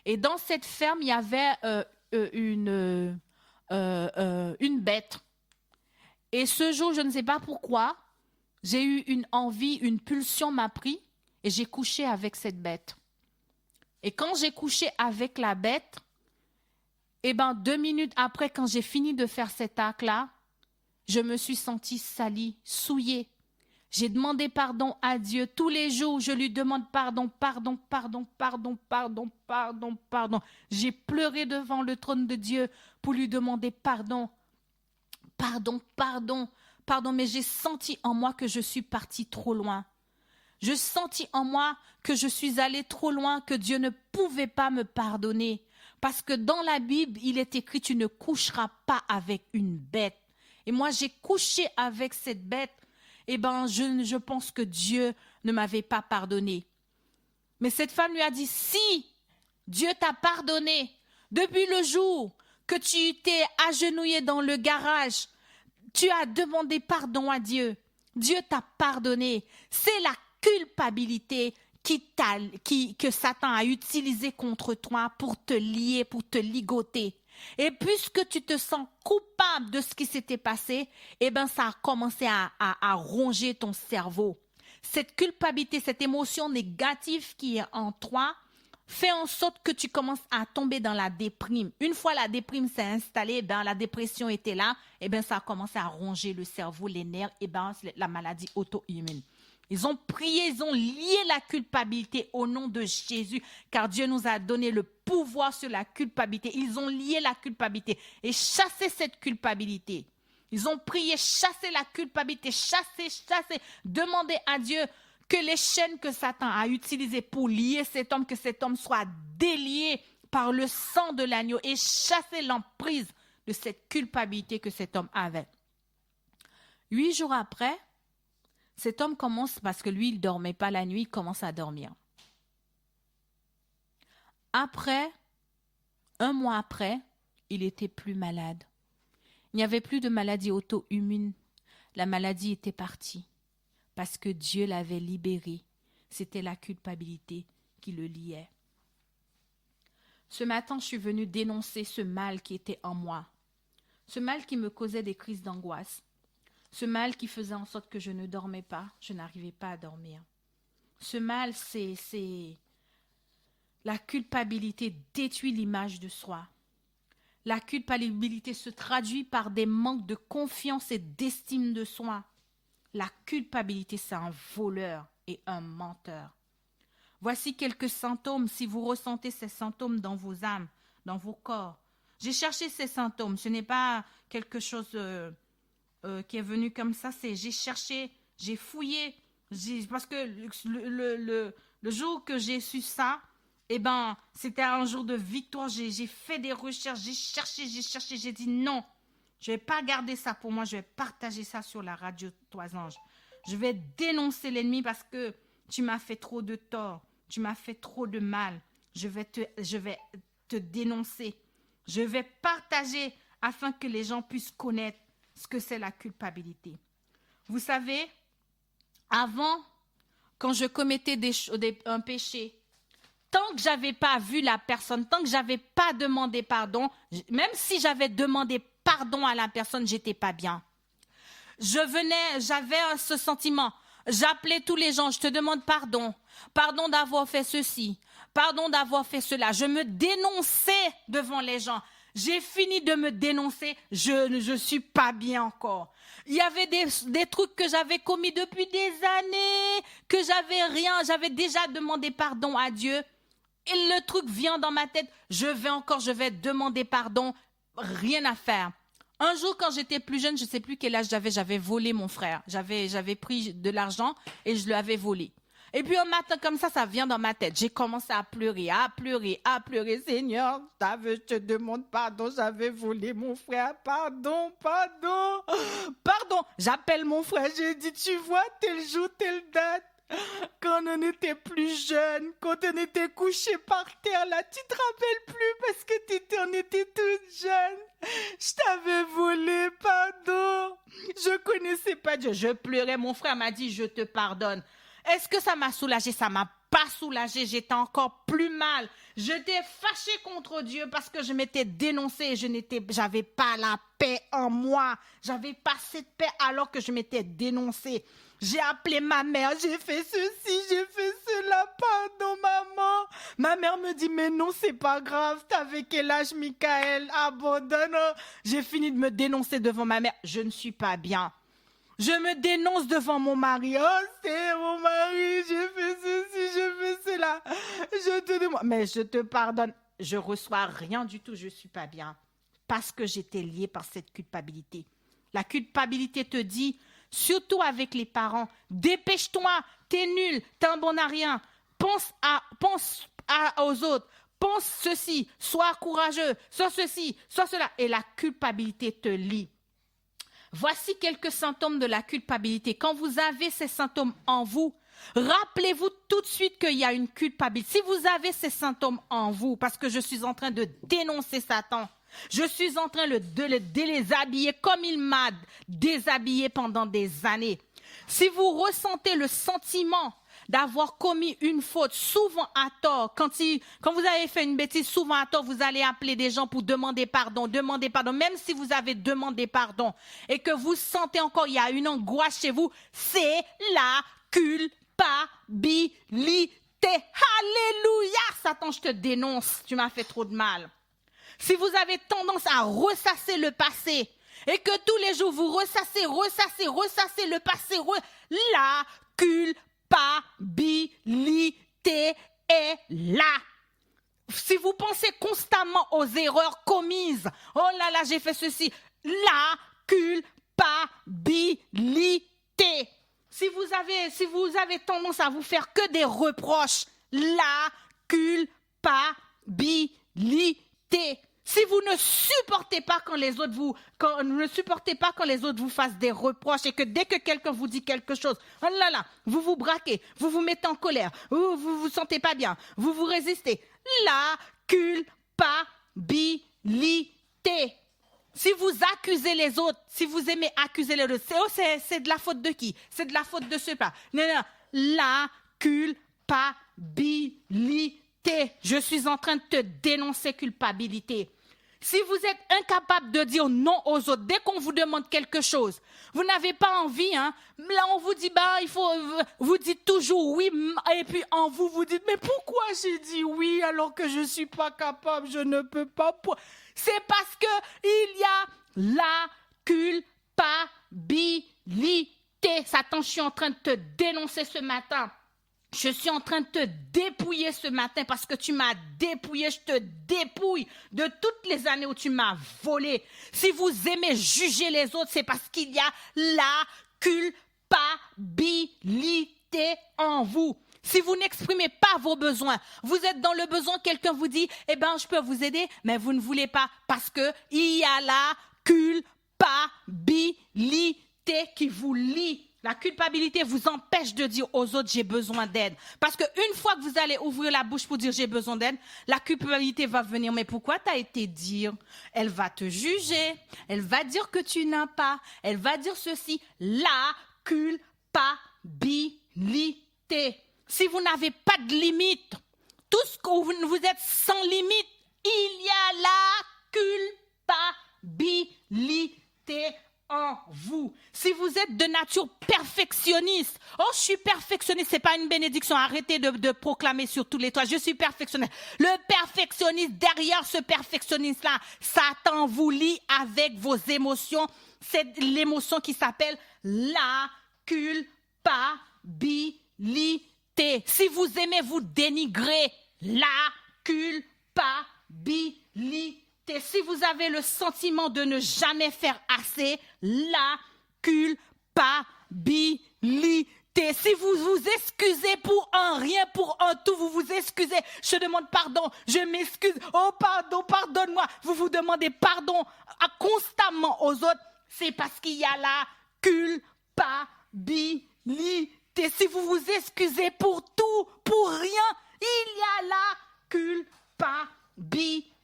Et dans cette ferme, il y avait une bête. Et ce jour, je ne sais pas pourquoi, j'ai eu une envie, une pulsion m'a pris et j'ai couché avec cette bête. Et quand j'ai couché avec la bête, 2 minutes après, quand j'ai fini de faire cet acte-là, je me suis sentie salie, souillée. J'ai demandé pardon à Dieu. Tous les jours, je lui demande pardon. J'ai pleuré devant le trône de Dieu pour lui demander pardon. Pardon, mais j'ai senti en moi que je suis partie trop loin. Je sentis en moi que je suis allée trop loin, que Dieu ne pouvait pas me pardonner. Parce que dans la Bible, il est écrit, tu ne coucheras pas avec une bête. Et moi, j'ai couché avec cette bête. Je pense que Dieu ne m'avait pas pardonné. Mais cette femme lui a dit, si Dieu t'a pardonné, depuis le jour que tu t'es agenouillé dans le garage, tu as demandé pardon à Dieu. Dieu t'a pardonné. C'est la culpabilité que Satan a utilisée contre toi pour te lier, pour te ligoter. Et puisque tu te sens coupable de ce qui s'était passé, ça a commencé à ronger ton cerveau. Cette culpabilité, cette émotion négative qui est en toi, fait en sorte que tu commences à tomber dans la déprime. Une fois la déprime s'est installée, la dépression était là, ça a commencé à ronger le cerveau, les nerfs, la maladie auto-immune. Ils ont prié, ils ont lié la culpabilité au nom de Jésus, car Dieu nous a donné le pouvoir sur la culpabilité. Ils ont lié la culpabilité et chassé cette culpabilité. Ils ont prié, chassé la culpabilité, chassé, demandé à Dieu que les chaînes que Satan a utilisées pour lier cet homme, que cet homme soit délié par le sang de l'agneau et chasser l'emprise de cette culpabilité que cet homme avait. 8 jours après, cet homme commence, parce que lui, il ne dormait pas la nuit, il commence à dormir. Après, 1 mois après, il était plus malade. Il n'y avait plus de maladie auto-immune. La maladie était partie parce que Dieu l'avait libéré. C'était la culpabilité qui le liait. Ce matin, je suis venue dénoncer ce mal qui était en moi. Ce mal qui me causait des crises d'angoisse. Ce mal qui faisait en sorte que je ne dormais pas, je n'arrivais pas à dormir. Ce mal, c'est la culpabilité détruit l'image de soi. La culpabilité se traduit par des manques de confiance et d'estime de soi. La culpabilité, c'est un voleur et un menteur. Voici quelques symptômes, si vous ressentez ces symptômes dans vos âmes, dans vos corps. J'ai cherché ces symptômes, ce n'est pas quelque chose qui est venu comme ça, j'ai cherché, j'ai fouillé, parce que le jour que j'ai su ça, c'était un jour de victoire, j'ai fait des recherches, j'ai cherché, j'ai dit non, je ne vais pas garder ça pour moi, je vais partager ça sur la radio Toisange. Je vais dénoncer l'ennemi parce que tu m'as fait trop de tort. Tu m'as fait trop de mal. Je vais te dénoncer. Je vais partager afin que les gens puissent connaître ce que c'est la culpabilité. Vous savez, avant, quand je commettais un péché, tant que je n'avais pas vu la personne, tant que je n'avais pas demandé pardon, même si j'avais demandé pardon à la personne, je n'étais pas bien. J'avais ce sentiment. J'appelais tous les gens, je te demande pardon. Pardon d'avoir fait ceci. Pardon d'avoir fait cela. Je me dénonçais devant les gens. J'ai fini de me dénoncer. Je suis pas bien encore. Il y avait des trucs que j'avais commis depuis des années, que j'avais déjà demandé pardon à Dieu. Et le truc vient dans ma tête. Je vais demander pardon. Rien à faire. Un jour, quand j'étais plus jeune, je ne sais plus quel âge j'avais volé mon frère. J'avais pris de l'argent et je l'avais volé. Et puis un matin comme ça vient dans ma tête. J'ai commencé à pleurer. Seigneur, je te demande pardon, j'avais volé mon frère. Pardon. J'appelle mon frère, j'ai dit, tu vois, tel jour, telle date. Quand on était plus jeune, quand on était couché par terre, là, tu te rappelles plus parce que on était toute jeune. Je t'avais volé, pardon. Je connaissais pas Dieu. Je pleurais. Mon frère m'a dit, je te pardonne. Est-ce que ça m'a soulagé? Ça m'a pas soulagé. J'étais encore plus mal. J'étais fâchée contre Dieu parce que je m'étais dénoncée. J'avais pas la paix en moi. J'avais pas cette paix alors que je m'étais dénoncée. J'ai appelé ma mère, j'ai fait ceci, j'ai fait cela, pardon maman. Ma mère me dit, mais non, c'est pas grave, t'avais quel âge, Michael? Abandonne. J'ai fini de me dénoncer devant ma mère, je ne suis pas bien. Je me dénonce devant mon mari. Oh, c'est mon mari, j'ai fait ceci, j'ai fait cela. Je te demande, mais je te pardonne. Je reçois rien du tout, je suis pas bien. Parce que j'étais liée par cette culpabilité. La culpabilité te dit, surtout avec les parents, dépêche-toi, t'es nul, t'es un bon à rien. Pense aux autres, pense ceci, sois courageux, sois ceci, sois cela. Et la culpabilité te lie. Voici quelques symptômes de la culpabilité. Quand vous avez ces symptômes en vous, rappelez-vous tout de suite qu'il y a une culpabilité. Si vous avez ces symptômes en vous, parce que je suis en train de dénoncer Satan, je suis en train de le déshabiller comme il m'a déshabillé pendant des années. Si vous ressentez le sentiment d'avoir commis une faute, souvent à tort, quand vous avez fait une bêtise, souvent à tort, vous allez appeler des gens pour demander pardon, même si vous avez demandé pardon et que vous sentez encore, il y a une angoisse chez vous, c'est la culpabilité. Alléluia! Satan, je te dénonce, tu m'as fait trop de mal. Si vous avez tendance à ressasser le passé et que tous les jours vous ressassez le passé, la culpabilité est là. Si vous pensez constamment aux erreurs commises, oh là là, j'ai fait ceci, la culpabilité. Si vous avez tendance à vous faire que des reproches, la culpabilité. Si vous ne supportez pas quand les autres vous fassent des reproches et que dès que quelqu'un vous dit quelque chose, oh là là, vous vous braquez, vous vous mettez en colère, vous sentez pas bien, vous vous résistez. La culpabilité. Si vous accusez les autres, si vous aimez accuser les autres, c'est de la faute de qui? C'est de la faute de ceux-là. Non, la culpabilité. Je suis en train de te dénoncer culpabilité. Si vous êtes incapable de dire non aux autres, dès qu'on vous demande quelque chose, vous n'avez pas envie, hein. Là, on vous dit, vous dites toujours oui, et puis en vous, vous dites, mais pourquoi j'ai dit oui alors que je ne suis pas capable, je ne peux pas. C'est parce que il y a la culpabilité. Satan, je suis en train de te dénoncer ce matin. Je suis en train de te dépouiller ce matin parce que tu m'as dépouillé. Je te dépouille de toutes les années où tu m'as volé. Si vous aimez juger les autres, c'est parce qu'il y a la culpabilité en vous. Si vous n'exprimez pas vos besoins, vous êtes dans le besoin, quelqu'un vous dit, je peux vous aider, mais vous ne voulez pas parce que il y a la culpabilité qui vous lie. La culpabilité vous empêche de dire aux autres, j'ai besoin d'aide. Parce qu'une fois que vous allez ouvrir la bouche pour dire, j'ai besoin d'aide, la culpabilité va venir. Mais pourquoi tu as été dire? Elle va te juger. Elle va dire que tu n'as pas. Elle va dire ceci. La culpabilité. Si vous n'avez pas de limite, tout ce que vous êtes sans limite, il y a la culpabilité en vous. Si vous êtes de nature perfectionniste, oh, je suis perfectionniste, c'est pas une bénédiction, arrêtez de proclamer sur tous les toits, je suis perfectionniste. Le perfectionniste, derrière ce perfectionniste-là, Satan vous lie avec vos émotions, c'est l'émotion qui s'appelle la culpabilité. Si vous aimez vous dénigrer, la culpabilité. Si vous avez le sentiment de ne jamais faire assez, la culpabilité. Si vous vous excusez pour un rien, pour un tout, vous vous excusez. Je demande pardon, je m'excuse. Oh pardon, pardonne-moi. Vous vous demandez pardon constamment aux autres. C'est parce qu'il y a la culpabilité. Si vous vous excusez pour tout, pour rien, il y a la culpabilité.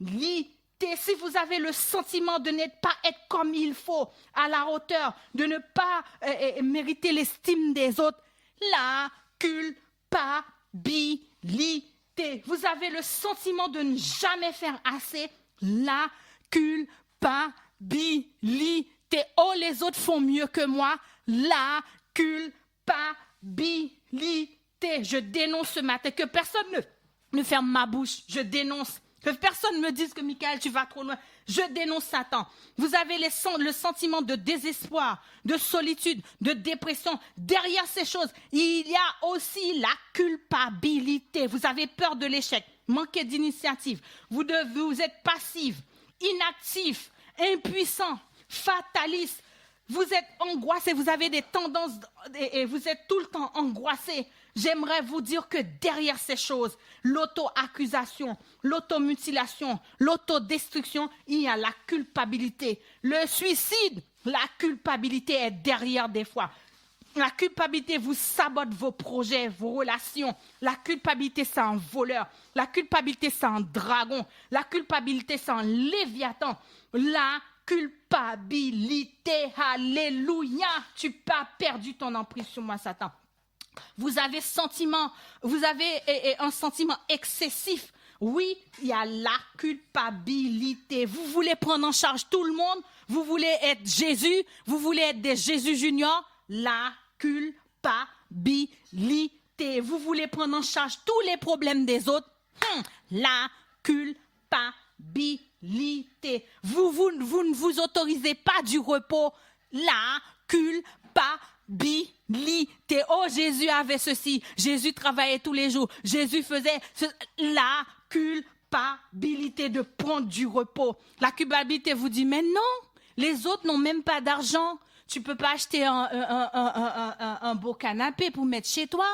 Si vous avez le sentiment de ne pas être comme il faut, à la hauteur, de ne pas mériter l'estime des autres, la culpabilité. Vous avez le sentiment de ne jamais faire assez, la culpabilité. Oh, les autres font mieux que moi, la culpabilité. Je dénonce ce matin, que personne ne ferme ma bouche, je dénonce. Que personne ne me dise que Michael, tu vas trop loin. Je dénonce Satan. Vous avez le sentiment de désespoir, de solitude, de dépression. Derrière ces choses, il y a aussi la culpabilité. Vous avez peur de l'échec, manquez d'initiative. Vous êtes passif, inactif, impuissant, fataliste. Vous êtes angoissé, vous avez des tendances et vous êtes tout le temps angoissé. J'aimerais vous dire que derrière ces choses, l'auto-accusation, l'automutilation, l'autodestruction, il y a la culpabilité. Le suicide, la culpabilité est derrière des fois. La culpabilité vous sabote vos projets, vos relations. La culpabilité, c'est un voleur. La culpabilité, c'est un dragon. La culpabilité, c'est un léviathan. La culpabilité, alléluia. Tu n'as pas perdu ton emprise sur moi, Satan. Vous avez un sentiment excessif. Oui, il y a la culpabilité. Vous voulez prendre en charge tout le monde. Vous voulez être Jésus. Vous voulez être des Jésus juniors. La culpabilité. Vous voulez prendre en charge tous les problèmes des autres. La culpabilité. Vous ne vous autorisez pas du repos. La culpabilité. Oh, Jésus avait ceci. Jésus travaillait tous les jours. Jésus faisait la culpabilité de prendre du repos. La culpabilité vous dit, mais non, les autres n'ont même pas d'argent. Tu peux pas acheter un beau canapé pour mettre chez toi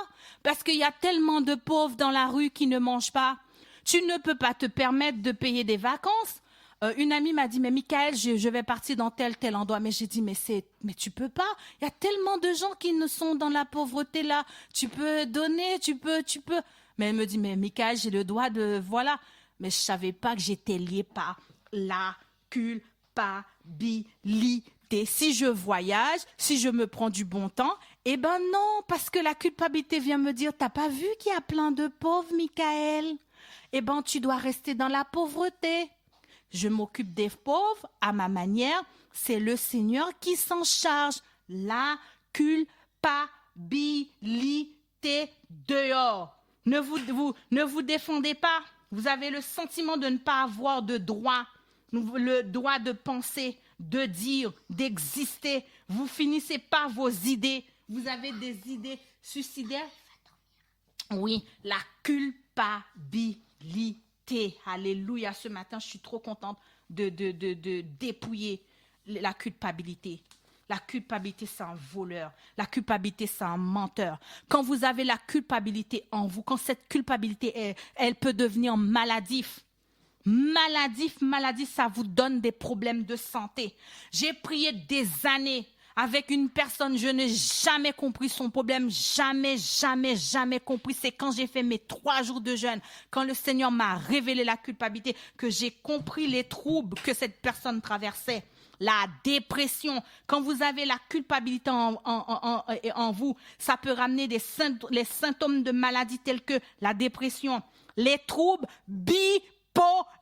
parce qu'il y a tellement de pauvres dans la rue qui ne mangent pas. Tu ne peux pas te permettre de payer des vacances. Une amie m'a dit, mais Michael, je vais partir dans tel endroit. Mais j'ai dit, mais tu peux pas. Il y a tellement de gens qui ne sont dans la pauvreté là. Tu peux donner, tu peux. Mais elle me dit, mais Michael, j'ai le droit de, voilà. Mais je savais pas que j'étais liée par la culpabilité. Si je voyage, si je me prends du bon temps, eh ben non, parce que la culpabilité vient me dire, t'as pas vu qu'il y a plein de pauvres, Michael? Eh ben, tu dois rester dans la pauvreté. Je m'occupe des pauvres à ma manière. C'est le Seigneur qui s'en charge. La culpabilité dehors. Ne vous défendez pas. Vous avez le sentiment de ne pas avoir de droit. Le droit de penser, de dire, d'exister. Vous finissez par vos idées. Vous avez des idées suicidaires. Oui, la culpabilité. Alléluia, ce matin, je suis trop contente de dépouiller la culpabilité. La culpabilité, c'est un voleur. La culpabilité, c'est un menteur. Quand vous avez la culpabilité en vous, quand cette culpabilité, elle peut devenir maladif, ça vous donne des problèmes de santé. J'ai prié des années avec une personne, je n'ai jamais compris son problème, jamais, jamais, jamais compris. C'est quand j'ai fait mes 3 jours de jeûne, quand le Seigneur m'a révélé la culpabilité, que j'ai compris les troubles que cette personne traversait. La dépression, quand vous avez la culpabilité en vous, ça peut ramener les symptômes de maladie tels que la dépression, les troubles bipolaires.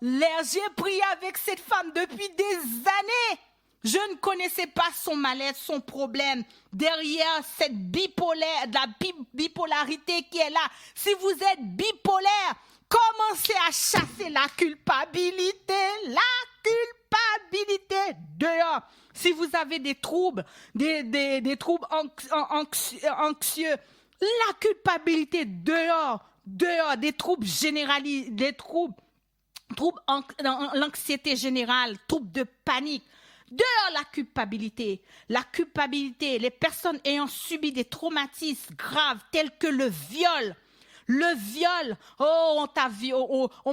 J'ai prié avec cette femme depuis des années. Je ne connaissais pas son mal-être, son problème. Derrière cette bipolarité qui est là, si vous êtes bipolaire, commencez à chasser la culpabilité. La culpabilité dehors. Si vous avez des troubles, des troubles anxieux, la culpabilité dehors, des troubles généralisés, des troubles l'anxiété générale, troubles de panique. Dehors la culpabilité, les personnes ayant subi des traumatismes graves tels que le viol, on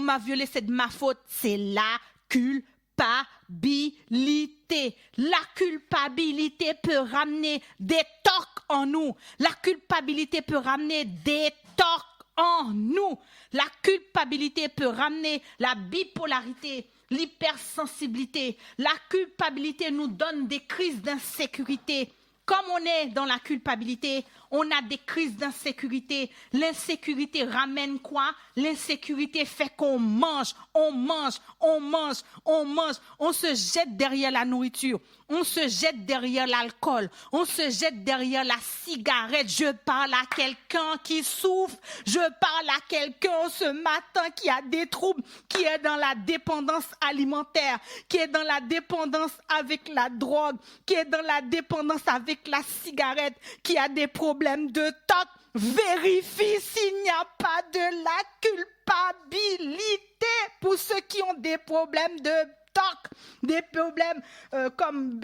m'a violé, c'est de ma faute, c'est la culpabilité. La culpabilité peut ramener des torques en nous, la culpabilité peut ramener des torques en nous, la culpabilité peut ramener la bipolarité, l'hypersensibilité. La culpabilité nous donne des crises d'insécurité. Comme on est dans la culpabilité, on a des crises d'insécurité. L'insécurité ramène quoi? L'insécurité fait qu'on mange, on se jette derrière la nourriture, on se jette derrière l'alcool, on se jette derrière la cigarette. Je parle à quelqu'un qui souffre, je parle à quelqu'un ce matin qui a des troubles, qui est dans la dépendance alimentaire, qui est dans la dépendance avec la drogue, qui est dans la dépendance avec la cigarette, qui a des problèmes de TOC. Vérifie s'il n'y a pas de la culpabilité pour ceux qui ont des problèmes de TOC, des problèmes comme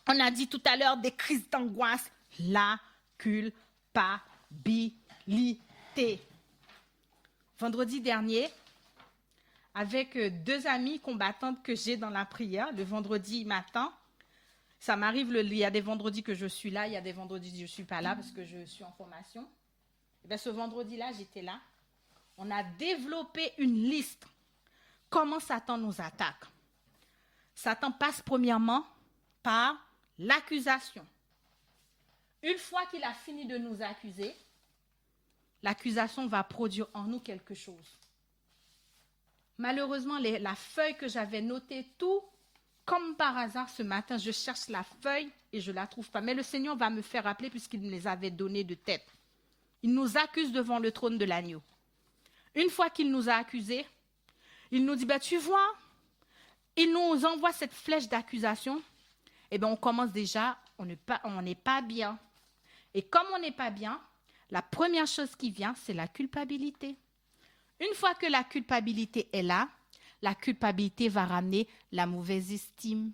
on a dit tout à l'heure, des crises d'angoisse. La culpabilité. Vendredi dernier, avec 2 amies combattantes que j'ai dans la prière, le vendredi matin, ça m'arrive, il y a des vendredis que je suis là, il y a des vendredis que je ne suis pas là parce que je suis en formation. Et bien, ce vendredi-là, j'étais là. On a développé une liste. Comment Satan nous attaque? Satan passe premièrement par l'accusation. Une fois qu'il a fini de nous accuser, l'accusation va produire en nous quelque chose. Malheureusement, la feuille que j'avais notée, tout, comme par hasard, ce matin, je cherche la feuille et je ne la trouve pas. Mais le Seigneur va me faire rappeler puisqu'il me les avait données de tête. Il nous accuse devant le trône de l'agneau. Une fois qu'il nous a accusés, il nous dit, tu vois, il nous envoie cette flèche d'accusation. Eh bien, on commence déjà, on n'est pas bien. Et comme on n'est pas bien, la première chose qui vient, c'est la culpabilité. Une fois que la culpabilité est là, la culpabilité va ramener la mauvaise estime.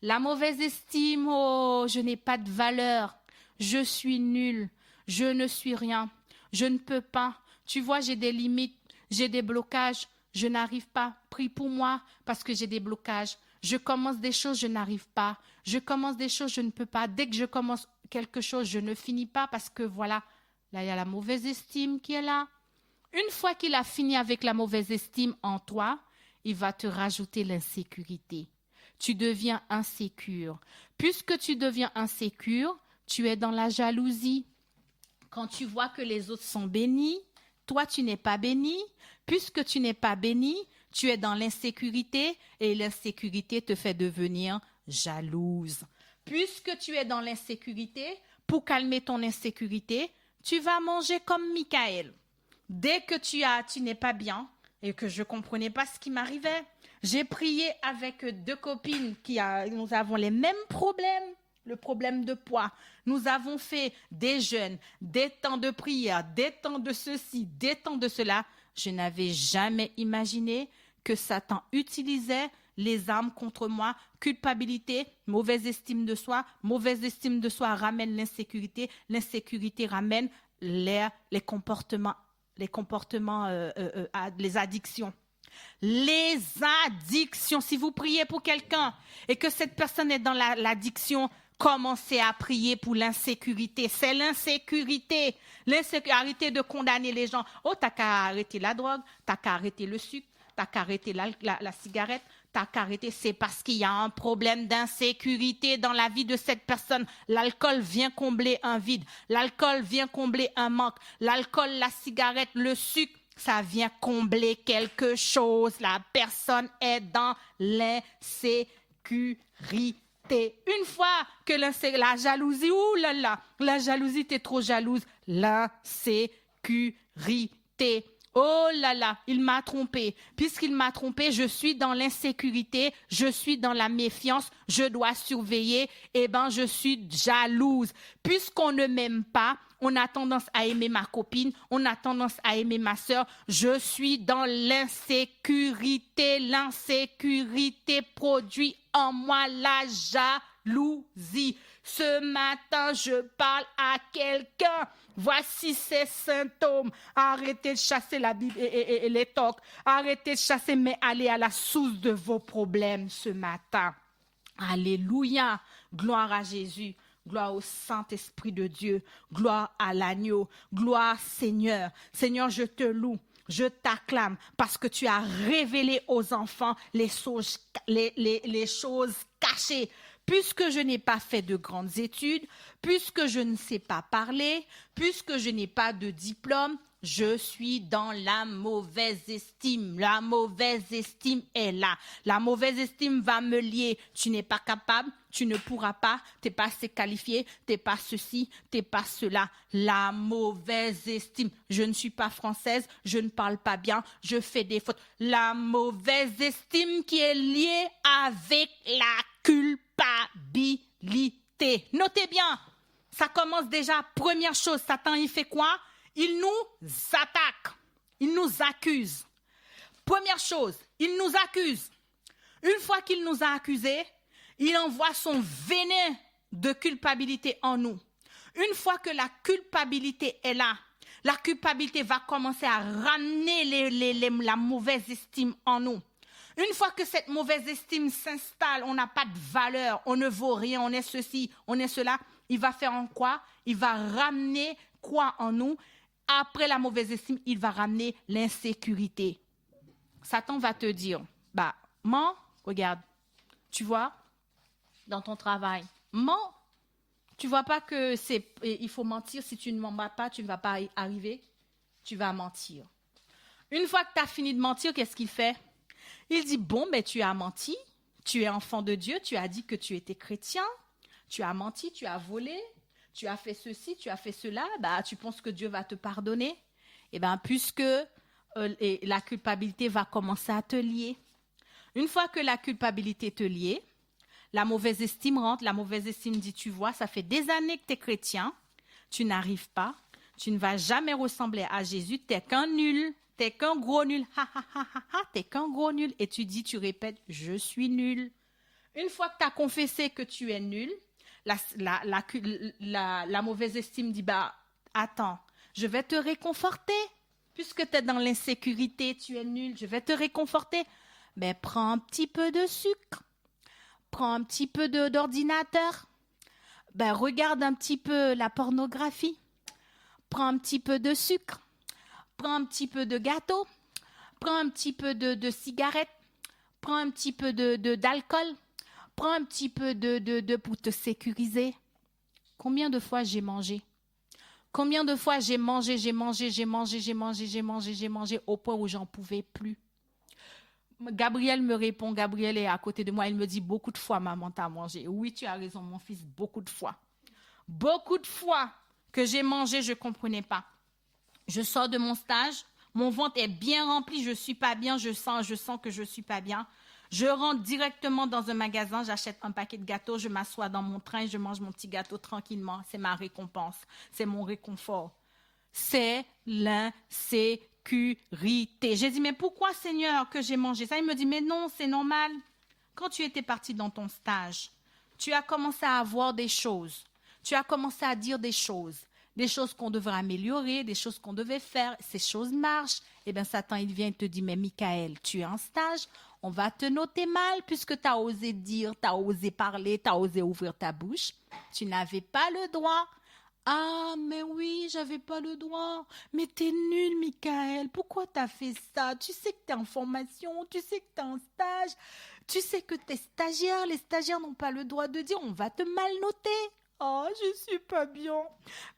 La mauvaise estime, oh, je n'ai pas de valeur, je suis nulle, je ne suis rien, je ne peux pas. Tu vois, j'ai des limites, j'ai des blocages, je n'arrive pas. Prie pour moi parce que j'ai des blocages. Je commence des choses, je n'arrive pas. Je commence des choses, je ne peux pas. Dès que je commence quelque chose, je ne finis pas parce que voilà, là, il y a la mauvaise estime qui est là. Une fois qu'il a fini avec la mauvaise estime en toi, il va te rajouter l'insécurité. Tu deviens insécure. Puisque tu deviens insécure, tu es dans la jalousie. Quand tu vois que les autres sont bénis, toi, tu n'es pas béni. Puisque tu n'es pas béni, tu es dans l'insécurité et l'insécurité te fait devenir jalouse. Puisque tu es dans l'insécurité, pour calmer ton insécurité, tu vas manger comme Michael. Dès que tu n'es pas bien et que je ne comprenais pas ce qui m'arrivait, j'ai prié avec 2 copines nous avons les mêmes problèmes, le problème de poids. Nous avons fait des jeûnes, des temps de prière, des temps de ceci, des temps de cela. Je n'avais jamais imaginé que Satan utilisait les armes contre moi. Culpabilité, mauvaise estime de soi. Mauvaise estime de soi ramène l'insécurité. L'insécurité ramène les comportements, les addictions. Les addictions. Si vous priez pour quelqu'un et que cette personne est dans l'addiction, Commencez à prier pour l'insécurité. C'est l'insécurité. L'insécurité de condamner les gens. Oh, t'as qu'à arrêter la drogue, t'as qu'à arrêter le sucre, t'as qu'à arrêter la cigarette, t'as qu'à arrêter. C'est parce qu'il y a un problème d'insécurité dans la vie de cette personne. L'alcool vient combler un vide. L'alcool vient combler un manque. L'alcool, la cigarette, le sucre, ça vient combler quelque chose. La personne est dans l'insécurité. Une fois que la jalousie, ouh là là, la jalousie, t'es trop jalouse. L'insécurité. Oh là là, il m'a trompé. Puisqu'il m'a trompé, je suis dans l'insécurité, je suis dans la méfiance, je dois surveiller. Eh bien, je suis jalouse. Puisqu'on ne m'aime pas, on a tendance à aimer ma copine, on a tendance à aimer ma sœur. Je suis dans l'insécurité. L'insécurité produit en moi la jalousie. Ce matin, je parle à quelqu'un. Voici ces symptômes. Arrêtez de chasser la Bible et les tocs. Arrêtez de chasser, mais allez à la source de vos problèmes ce matin. Alléluia. Gloire à Jésus. Gloire au Saint-Esprit de Dieu. Gloire à l'agneau. Gloire Seigneur. Seigneur, je te loue. Je t'acclame parce que tu as révélé aux enfants les choses cachées. Puisque je n'ai pas fait de grandes études, puisque je ne sais pas parler, puisque je n'ai pas de diplôme, je suis dans la mauvaise estime. La mauvaise estime est là. La mauvaise estime va me lier. Tu n'es pas capable, tu ne pourras pas, tu n'es pas assez qualifié, tu n'es pas ceci, tu n'es pas cela. La mauvaise estime. Je ne suis pas française, je ne parle pas bien, je fais des fautes. La mauvaise estime qui est liée avec la culpabilité. Notez bien, ça commence déjà. Première chose, Satan, il fait quoi? Il nous attaque, il nous accuse. Première chose, il nous accuse. Une fois qu'il nous a accusés, il envoie son venin de culpabilité en nous. Une fois que la culpabilité est là, la culpabilité va commencer à ramener la mauvaise estime en nous. Une fois que cette mauvaise estime s'installe, on n'a pas de valeur, on ne vaut rien, on est ceci, on est cela, il va faire en quoi? Il va ramener quoi en nous? Après la mauvaise estime, il va ramener l'insécurité. Satan va te dire, mens, regarde, tu vois, dans ton travail, mens. Tu vois pas que il faut mentir, si tu ne mens pas, tu ne vas pas y arriver, tu vas mentir. Une fois que tu as fini de mentir, qu'est-ce qu'il fait? Il dit, tu as menti, tu es enfant de Dieu, tu as dit que tu étais chrétien, tu as menti, tu as volé, tu as fait ceci, tu as fait cela, tu penses que Dieu va te pardonner? Eh bien, puisque la culpabilité va commencer à te lier. Une fois que la culpabilité te lie, la mauvaise estime rentre, la mauvaise estime dit, tu vois, ça fait des années que tu es chrétien, tu n'arrives pas, tu ne vas jamais ressembler à Jésus, tu n'es qu'un nul, tu n'es qu'un gros nul, tu n'es qu'un gros nul, et tu répètes, je suis nul. Une fois que tu as confessé que tu es nul, la mauvaise estime dit, attends, je vais te réconforter. Puisque tu es dans l'insécurité, tu es nul, je vais te réconforter. Mais prends un petit peu de sucre, prends un petit peu d'ordinateur, regarde un petit peu la pornographie, prends un petit peu de sucre, prends un petit peu de gâteau, prends un petit peu de cigarette, prends un petit peu d'alcool, prends un petit peu de pour te sécuriser. Combien de fois j'ai mangé? Combien de fois j'ai mangé au point où j'en pouvais plus? Gabriel me répond, Gabriel est à côté de moi, il me dit, beaucoup de fois, maman, t'as mangé. Oui, tu as raison, mon fils, beaucoup de fois. Beaucoup de fois que j'ai mangé, je ne comprenais pas. Je sors de mon stage, mon ventre est bien rempli, je ne suis pas bien, je sens que je ne suis pas bien. Je rentre directement dans un magasin, j'achète un paquet de gâteaux, je m'assois dans mon train, je mange mon petit gâteau tranquillement. C'est ma récompense, c'est mon réconfort. C'est l'insécurité. J'ai dit, mais pourquoi, Seigneur, que j'ai mangé ça? Il me dit, mais non, c'est normal. Quand tu étais parti dans ton stage, tu as commencé à avoir des choses. Tu as commencé à dire des choses qu'on devrait améliorer, des choses qu'on devait faire. Ces choses marchent. Eh bien, Satan, il vient et te dit, mais Michael, tu es en stage, On va te noter mal puisque tu as osé dire, tu as osé parler, tu as osé ouvrir ta bouche. Tu n'avais pas le droit. Ah, mais oui, j'avais pas le droit. Mais t'es nul, Michael. Pourquoi t'as fait ça? Tu sais que t'es en formation, tu sais que t'es en stage, tu sais que t'es stagiaire. Les stagiaires n'ont pas le droit de dire on va te mal noter. Oh, je suis pas bien.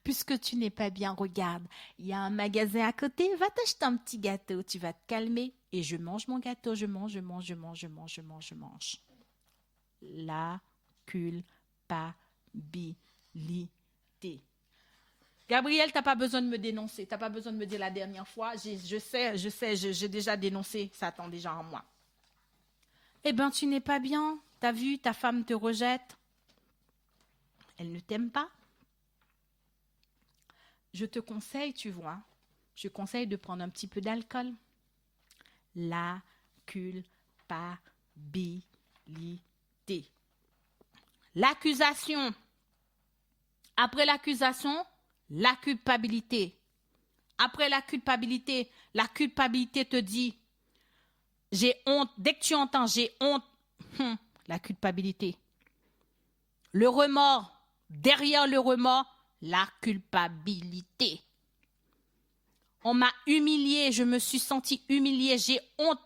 Puisque tu n'es pas bien, regarde, il y a un magasin à côté, va t'acheter un petit gâteau, tu vas te calmer. Et je mange mon gâteau, je mange. La culpabilité. Gabriel, t'as pas besoin de me dénoncer, t'as pas besoin de me dire la dernière fois. Je sais, j'ai déjà dénoncé, ça attend déjà en moi. Eh ben, tu n'es pas bien. T'as vu, ta femme te rejette. Elle ne t'aime pas. Je te conseille, tu vois, je conseille de prendre un petit peu d'alcool. La culpabilité. L'accusation. Après l'accusation, la culpabilité. Après la culpabilité te dit j'ai honte. Dès que tu entends j'ai honte, la culpabilité. Le remords, derrière le remords, la culpabilité. On m'a humilié, je me suis sentie humiliée, j'ai honte.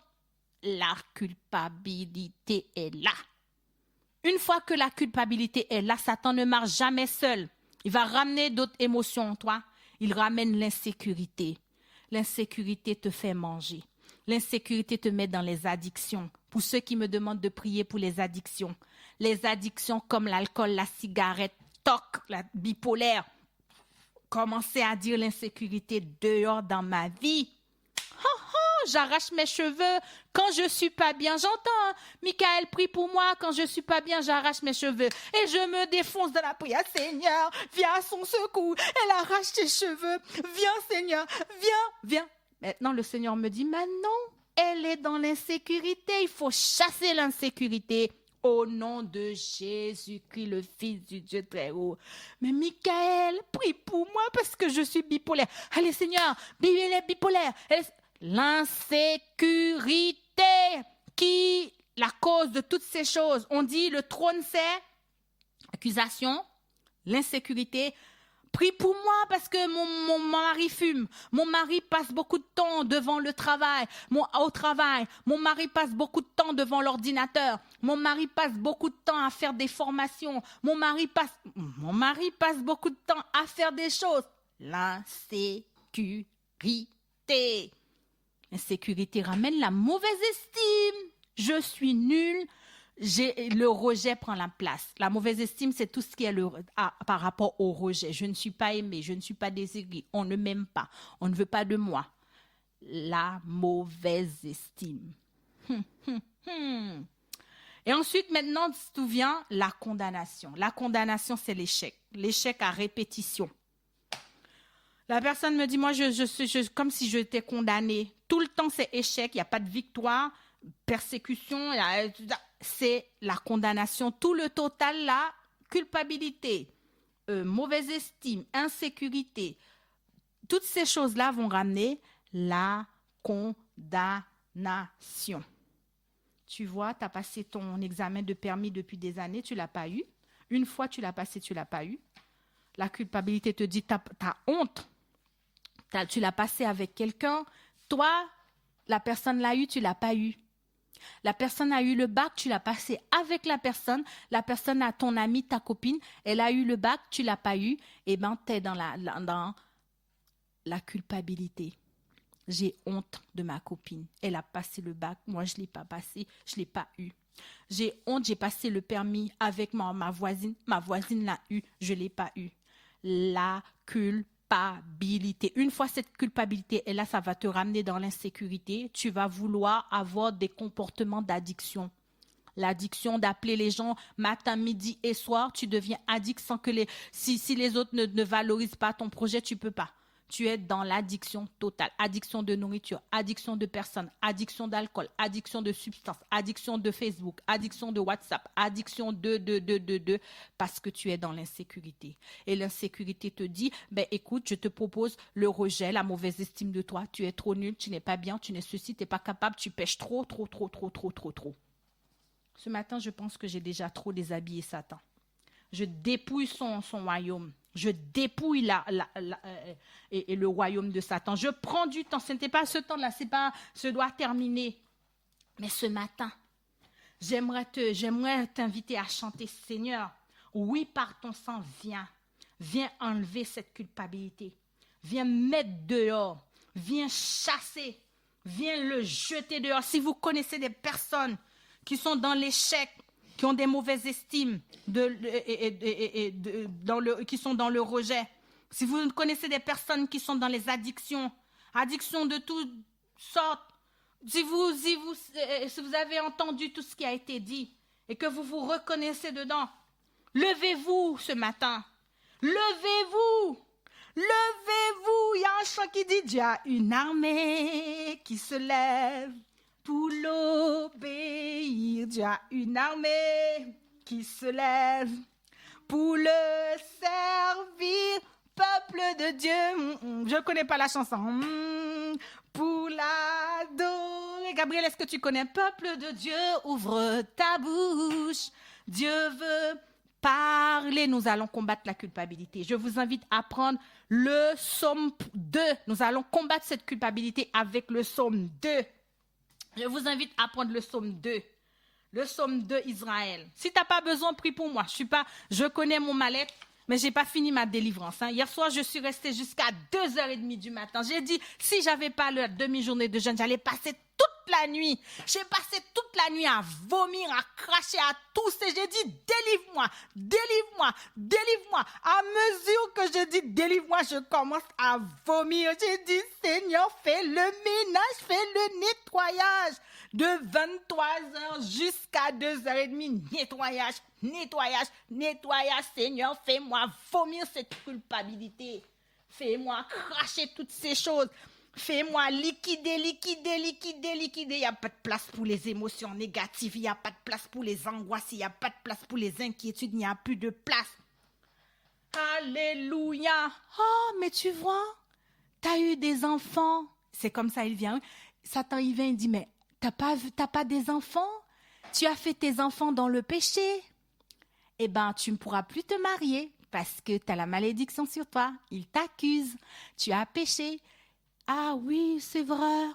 La culpabilité est là. Une fois que la culpabilité est là, Satan ne marche jamais seul. Il va ramener d'autres émotions en toi. Il ramène l'insécurité. L'insécurité te fait manger. L'insécurité te met dans les addictions. Pour ceux qui me demandent de prier pour les addictions comme l'alcool, la cigarette, TOC, la bipolaire. Commencez à dire l'insécurité dehors dans ma vie. J'arrache mes cheveux quand je suis pas bien. J'entends, Michael prie pour moi. Quand je suis pas bien, j'arrache mes cheveux. Et je me défonce dans la prière. Seigneur, viens à son secours. Elle arrache tes cheveux. Viens, Seigneur. Viens. Maintenant, le Seigneur me dit, maintenant, elle est dans l'insécurité. Il faut chasser l'insécurité. Au nom de Jésus-Christ, le Fils du Dieu très haut. Mais Michael, prie pour moi parce que je suis bipolaire. Allez, Seigneur, bipolaire. L'insécurité qui la cause de toutes ces choses. On dit le trône c'est accusation, l'insécurité. Prie pour moi parce que mon mari fume. Mon mari passe beaucoup de temps devant le travail, au travail. Mon mari passe beaucoup de temps devant l'ordinateur. Mon mari passe beaucoup de temps à faire des formations. Mon mari passe beaucoup de temps à faire des choses. L'insécurité. L'insécurité ramène la mauvaise estime. Je suis nulle. Le rejet prend la place. La mauvaise estime, c'est tout ce qui est par rapport au rejet. Je ne suis pas aimée, je ne suis pas désirée. On ne m'aime pas. On ne veut pas de moi. La mauvaise estime. Et ensuite, maintenant, tout vient la condamnation. La condamnation, c'est l'échec. L'échec à répétition. La personne me dit, moi, je comme si j'étais condamnée. Tout le temps, c'est échec. Il n'y a pas de victoire, persécution. C'est la condamnation. Tout le total, là, culpabilité, mauvaise estime, insécurité. Toutes ces choses-là vont ramener la condamnation. Tu vois, tu as passé ton examen de permis depuis des années, tu ne l'as pas eu. Une fois, tu l'as passé, tu ne l'as pas eu. La culpabilité te dit, tu as honte. Tu l'as passé avec quelqu'un. Toi, la personne l'a eu, tu ne l'as pas eu. La personne a eu le bac, tu l'as passé avec la personne. La personne a ton amie, ta copine, elle a eu le bac, tu ne l'as pas eu. Eh bien, tu es dans la culpabilité. J'ai honte de ma copine. Elle a passé le bac, moi je ne l'ai pas passé, je ne l'ai pas eu. J'ai honte, j'ai passé le permis avec ma voisine l'a eu, je ne l'ai pas eu. La culpabilité. Une fois cette culpabilité est là, ça va te ramener dans l'insécurité. Tu vas vouloir avoir des comportements d'addiction. L'addiction d'appeler les gens matin, midi et soir, tu deviens addict sans que si les autres ne valorisent pas ton projet, tu ne peux pas. tu es dans l'addiction totale. Addiction de nourriture, addiction de personnes, addiction d'alcool, addiction de substances, addiction de Facebook, addiction de WhatsApp, addiction parce que tu es dans l'insécurité. Et l'insécurité te dit, ben écoute, je te propose le rejet, la mauvaise estime de toi. Tu es trop nul, tu n'es pas bien, tu n'es ceci, tu n'es pas capable, tu pêches trop. Ce matin, je pense que j'ai déjà trop déshabillé Satan. Je dépouille son royaume. Je dépouille le royaume de Satan. Je prends du temps. Ce n'était pas ce temps-là. Ce doit terminer. Mais ce matin, j'aimerais t'inviter à chanter, Seigneur, oui, par ton sang, viens. Viens enlever cette culpabilité. Viens mettre dehors. Viens chasser. Viens le jeter dehors. Si vous connaissez des personnes qui sont dans l'échec, qui ont des mauvaises estimes, qui sont dans le rejet. Si vous connaissez des personnes qui sont dans les addictions de toutes sortes, si vous avez entendu tout ce qui a été dit et que vous vous reconnaissez dedans, levez-vous ce matin. Levez-vous. Levez-vous. Il y a un chant qui dit, il y a une armée qui se lève pour l'obéir. Dieu a une armée qui se lève pour le servir. Peuple de Dieu, je ne connais pas la chanson. Pour l'adorer. Gabriel, est-ce que tu connais? Peuple de Dieu, ouvre ta bouche. Dieu veut parler. Nous allons combattre la culpabilité. Je vous invite à prendre le psaume 2. Nous allons combattre cette culpabilité avec le psaume 2. Je vous invite à prendre le psaume 2. Le psaume 2 Israël. Si tu n'as pas besoin, prie pour moi. Je connais mon mal-être, mais je n'ai pas fini ma délivrance. Hier soir, je suis restée jusqu'à 2h30 du matin. J'ai dit, si je n'avais pas la demi-journée de jeûne, j'allais passer toute la nuit. J'ai passé toute la nuit à vomir, à cracher, à tousser. J'ai dit, délivre-moi, délivre-moi, délivre-moi. À mesure que je dis, délivre-moi, je commence à vomir. J'ai dit, Seigneur, fais le ménage, fais le nettoyage. De 23h jusqu'à 2h30, nettoyage. Seigneur, fais-moi vomir cette culpabilité. Fais-moi cracher toutes ces choses. Fais-moi liquider. Il n'y a pas de place pour les émotions négatives. Il n'y a pas de place pour les angoisses. Il n'y a pas de place pour les inquiétudes. Il n'y a plus de place. Alléluia. Oh, mais tu vois, tu as eu des enfants. C'est comme ça, il vient. Satan, il vient, il dit, mais t'as pas des enfants? Tu as fait tes enfants dans le péché. Eh bien, tu ne pourras plus te marier parce que tu as la malédiction sur toi. Il t'accuse. Tu as péché. Ah oui, c'est vrai.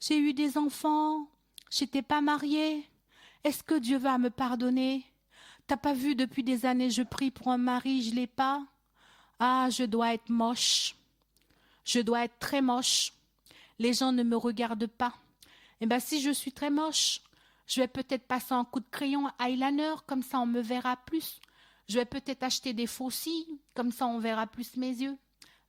J'ai eu des enfants. Je n'étais pas mariée. Est-ce que Dieu va me pardonner? T'as pas vu depuis des années, je prie pour un mari, je ne l'ai pas. Ah, je dois être moche. Je dois être très moche. Les gens ne me regardent pas. Eh bien, si je suis très moche, je vais peut-être passer un coup de crayon eyeliner, comme ça on me verra plus. Je vais peut-être acheter des faux cils, comme ça on verra plus mes yeux.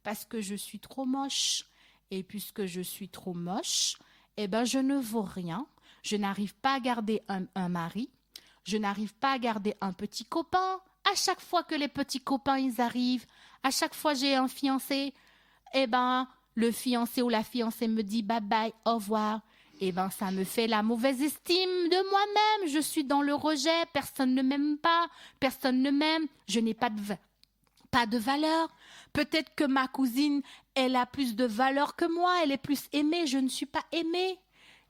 Parce que je suis trop moche. Et puisque je suis trop moche, eh bien, je ne vaux rien. Je n'arrive pas à garder un mari. Je n'arrive pas à garder un petit copain. À chaque fois que les petits copains, ils arrivent, à chaque fois j'ai un fiancé, eh bien, le fiancé ou la fiancée me dit bye bye, au revoir. Eh bien, ça me fait la mauvaise estime de moi-même. Je suis dans le rejet. Personne ne m'aime pas. Personne ne m'aime. Je n'ai pas de valeur. Peut-être que ma cousine, elle a plus de valeur que moi. Elle est plus aimée. Je ne suis pas aimée.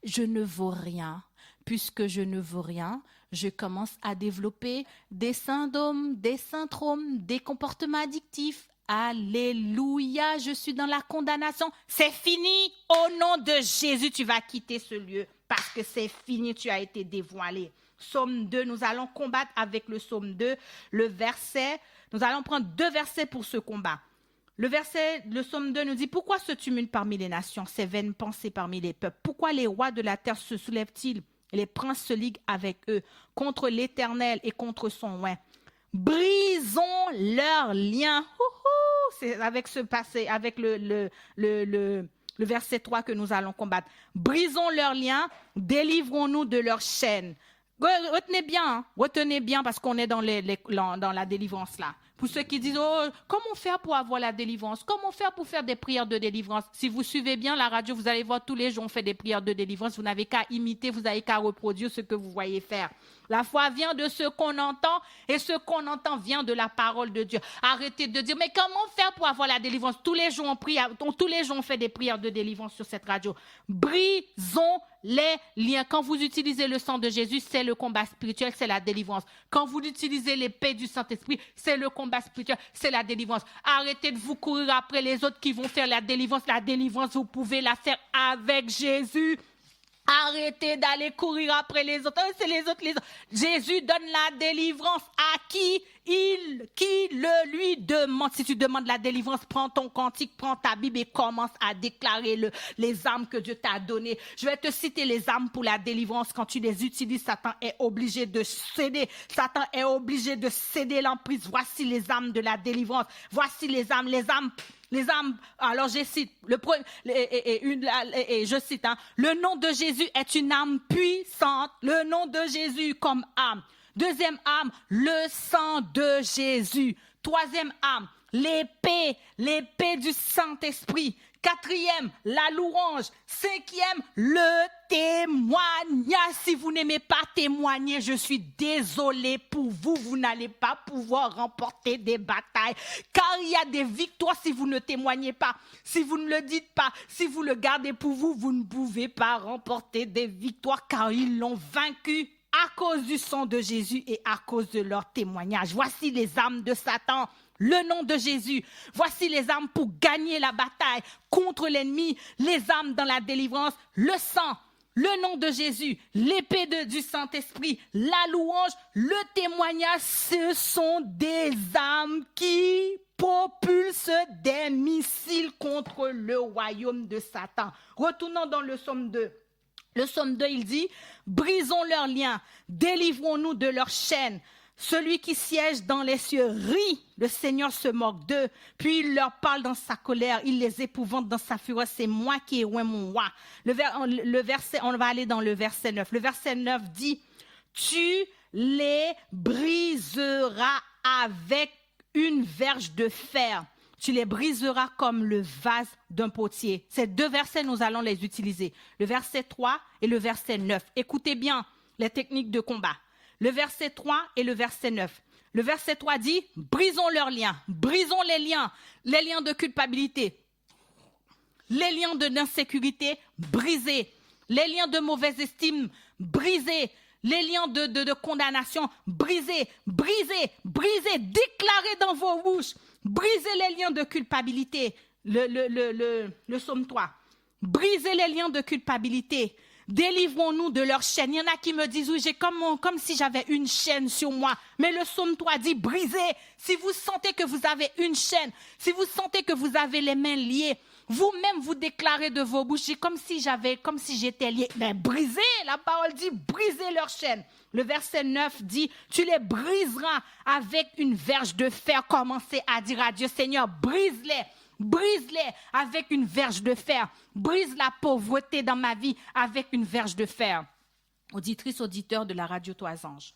Je ne vaux rien. Puisque je ne vaux rien, je commence à développer des syndromes, des comportements addictifs. Alléluia, je suis dans la condamnation. C'est fini. Au nom de Jésus, tu vas quitter ce lieu parce que c'est fini, tu as été dévoilé. Psaume 2, nous allons combattre avec le psaume 2. Nous allons prendre 2 versets pour ce combat. Le psaume 2 nous dit, pourquoi se tumulte parmi les nations, ces vaines pensées parmi les peuples? Pourquoi les rois de la terre se soulèvent-ils et les princes se liguent avec eux contre l'Éternel et contre son oint? Brisons leurs liens. C'est avec ce passé, avec le verset 3 que nous allons combattre. Brisons leurs liens, délivrons-nous de leurs chaînes. Retenez bien parce qu'on est dans la délivrance là. Pour ceux qui disent, oh, comment faire pour avoir la délivrance? Comment faire pour faire des prières de délivrance? Si vous suivez bien la radio, vous allez voir tous les jours, on fait des prières de délivrance. Vous n'avez qu'à imiter, vous n'avez qu'à reproduire ce que vous voyez faire. La foi vient de ce qu'on entend et ce qu'on entend vient de la parole de Dieu. Arrêtez de dire, mais comment faire pour avoir la délivrance? Tous les jours, tous les jours, on fait des prières de délivrance sur cette radio. Brisons les liens. Quand vous utilisez le sang de Jésus, c'est le combat spirituel, c'est la délivrance. Quand vous utilisez l'épée du Saint-Esprit, c'est le combat spirituel, c'est la délivrance. Arrêtez de vous courir après les autres qui vont faire la délivrance. La délivrance, vous pouvez la faire avec Jésus. Arrêtez d'aller courir après les autres. C'est les autres. Jésus donne la délivrance à qui le lui demande. Si tu demandes la délivrance, prends ton cantique, prends ta Bible et commence à déclarer les armes que Dieu t'a données. Je vais te citer les armes pour la délivrance. Quand tu les utilises, Satan est obligé de céder. Satan est obligé de céder l'emprise. Voici les armes de la délivrance. Voici les armes. Les armes, alors je cite, je cite, le nom de Jésus est une arme puissante, le nom de Jésus comme arme. Deuxième arme, le sang de Jésus. Troisième arme, l'épée du Saint-Esprit. Quatrième, la louange. Cinquième, le témoignage. Si vous n'aimez pas témoigner, je suis désolé pour vous. Vous n'allez pas pouvoir remporter des batailles. Car il y a des victoires si vous ne témoignez pas. Si vous ne le dites pas, si vous le gardez pour vous, vous ne pouvez pas remporter des victoires car ils l'ont vaincu à cause du sang de Jésus et à cause de leur témoignage. Voici les armes de Satan. Le nom de Jésus. Voici les armes pour gagner la bataille contre l'ennemi. Les armes dans la délivrance. Le sang. Le nom de Jésus. L'épée du Saint-Esprit. La louange. Le témoignage. Ce sont des armes qui propulsent des missiles contre le royaume de Satan. Retournons dans le psaume 2. Le psaume 2, il dit, brisons leurs liens, délivrons-nous de leurs chaînes. Celui qui siège dans les cieux rit, le Seigneur se moque d'eux, puis il leur parle dans sa colère, il les épouvante dans sa fureur, c'est moi qui ai oint mon roi. Le verset, on va aller dans le verset 9. Le verset 9 dit, tu les briseras avec une verge de fer. Tu les briseras comme le vase d'un potier. Ces deux versets, nous allons les utiliser. Le verset 3 et le verset 9. Écoutez bien les techniques de combat. Le verset 3 et le verset 9. Le verset 3 dit, brisons leurs liens. Brisons les liens de culpabilité, les liens d'insécurité, brisés. Les liens de mauvaise estime, brisés. Les liens de condamnation, brisés. Déclarez dans vos bouches. Brisez les liens de culpabilité. Le psaume 3. Brisez les liens de culpabilité. Délivrons-nous de leurs chaînes. Il y en a qui me disent, oui, j'ai comme si j'avais une chaîne sur moi. Mais le psaume 3 dit, brisez. Si vous sentez que vous avez une chaîne, si vous sentez que vous avez les mains liées, vous-même vous déclarez de vos bouches, comme si j'étais lié. Mais brisez, la parole dit, brisez leurs chaînes. Le verset 9 dit, tu les briseras avec une verge de fer. Commencez à dire à Dieu, Seigneur, brise-les. Brise-les avec une verge de fer. Brise la pauvreté dans ma vie avec une verge de fer. Auditrice, auditeur de la radio Toisange.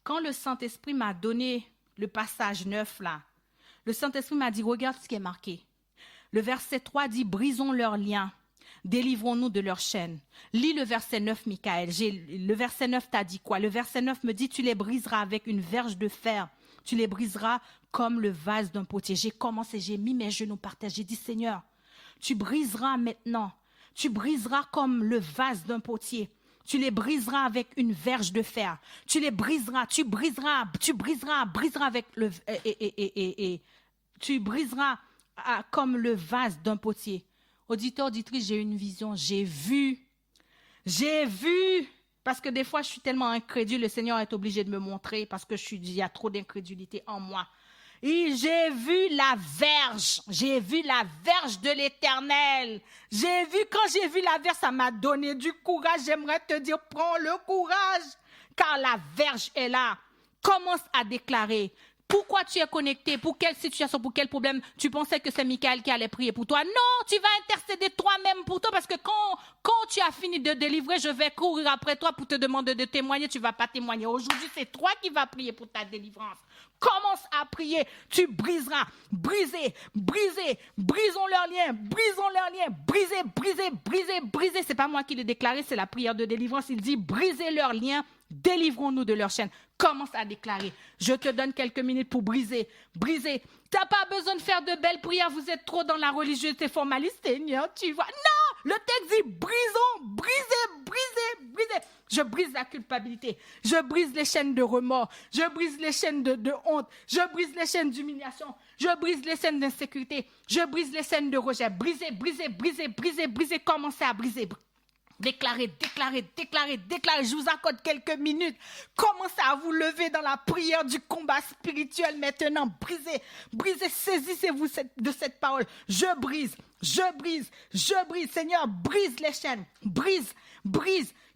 Quand le Saint-Esprit m'a donné le passage 9 là, le Saint-Esprit m'a dit, regarde ce qui est marqué. Le verset 3 dit, brisons leurs liens, délivrons-nous de leurs chaînes. Lis le verset 9, Michael. Le verset 9 t'a dit quoi? Le verset 9 me dit, tu les briseras avec une verge de fer. Tu les briseras comme le vase d'un potier. J'ai mis mes genoux par terre. J'ai dit, Seigneur, tu briseras maintenant. Tu briseras comme le vase d'un potier. Tu les briseras avec une verge de fer. Tu les briseras, briseras avec le... tu briseras comme le vase d'un potier. Auditeur, auditrice, j'ai une vision. J'ai vu. Parce que des fois, je suis tellement incrédule, le Seigneur est obligé de me montrer parce que il y a trop d'incrédulité en moi. Et j'ai vu la verge de l'Éternel. Quand j'ai vu la verge, ça m'a donné du courage. J'aimerais te dire, prends le courage, car la verge est là. Commence à déclarer. Pourquoi tu es connecté? Pour quelle situation? Pour quel problème? Tu pensais que c'est Michael qui allait prier pour toi? Non, tu vas intercéder toi-même pour toi parce que quand tu as fini de délivrer, je vais courir après toi pour te demander de témoigner. Tu ne vas pas témoigner. Aujourd'hui, c'est toi qui vas prier pour ta délivrance. Commence à prier, tu briseras. Brisons leurs liens, brisez. C'est pas moi qui l'ai déclaré, c'est la prière de délivrance. Il dit, brisez leurs liens, délivrons-nous de leurs chaînes. Commence à déclarer. Je te donne quelques minutes pour briser. T'as pas besoin de faire de belles prières, vous êtes trop dans la religiosité formaliste, Seigneur, tu vois. Non, le texte dit, brisez. Je brise la culpabilité. Je brise les chaînes de remords. Je brise les chaînes de honte. Je brise les chaînes d'humiliation. Je brise les chaînes d'insécurité. Je brise les chaînes de rejet. Brisez. Commencez à briser. Déclarez. Je vous accorde quelques minutes. Commencez à vous lever dans la prière du combat spirituel maintenant. Brisez. Saisissez-vous de cette parole. Je brise. Seigneur, brise les chaînes. Brise.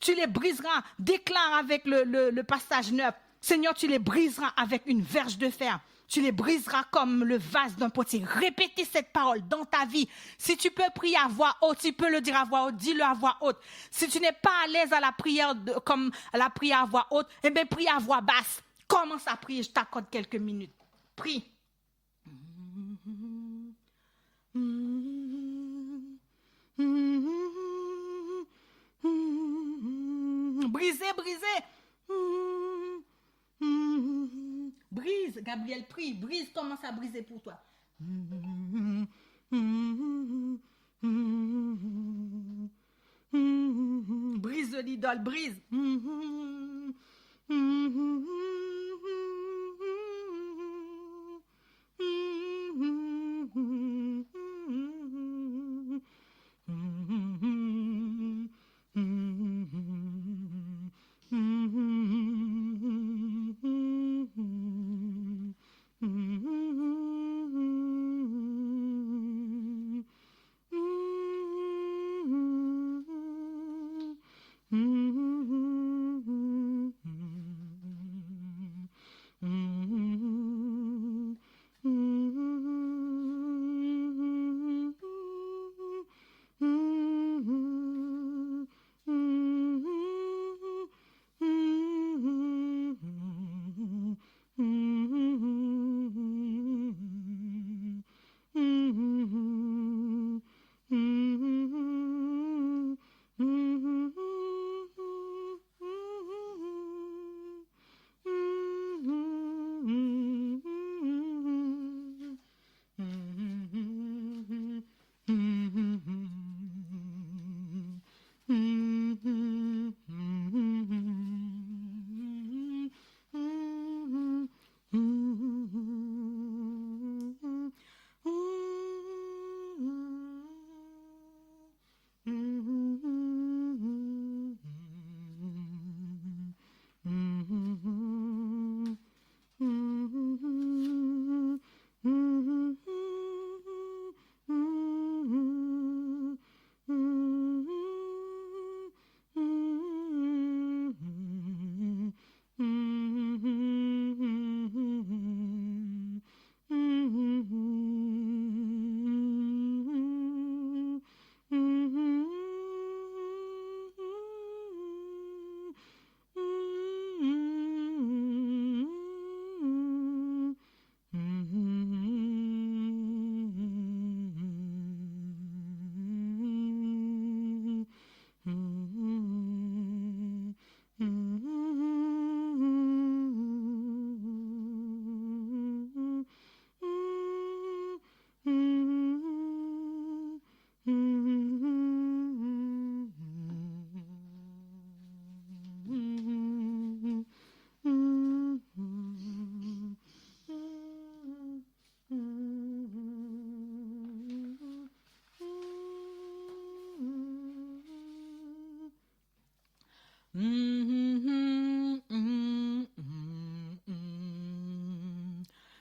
Tu les briseras. Déclare avec le passage 9. Seigneur, tu les briseras avec une verge de fer. Tu les briseras comme le vase d'un potier. Répétez cette parole dans ta vie. Si tu peux prier à voix haute, tu peux le dire à voix haute, dis-le à voix haute. Si tu n'es pas à l'aise à la prière comme à la prière à voix haute, eh bien prie à voix basse. Commence à prier, je t'accorde quelques minutes. Prie. Brisez. Brise, Gabriel, prie. Brise, commence à briser pour toi. Brise de l'idole, brise.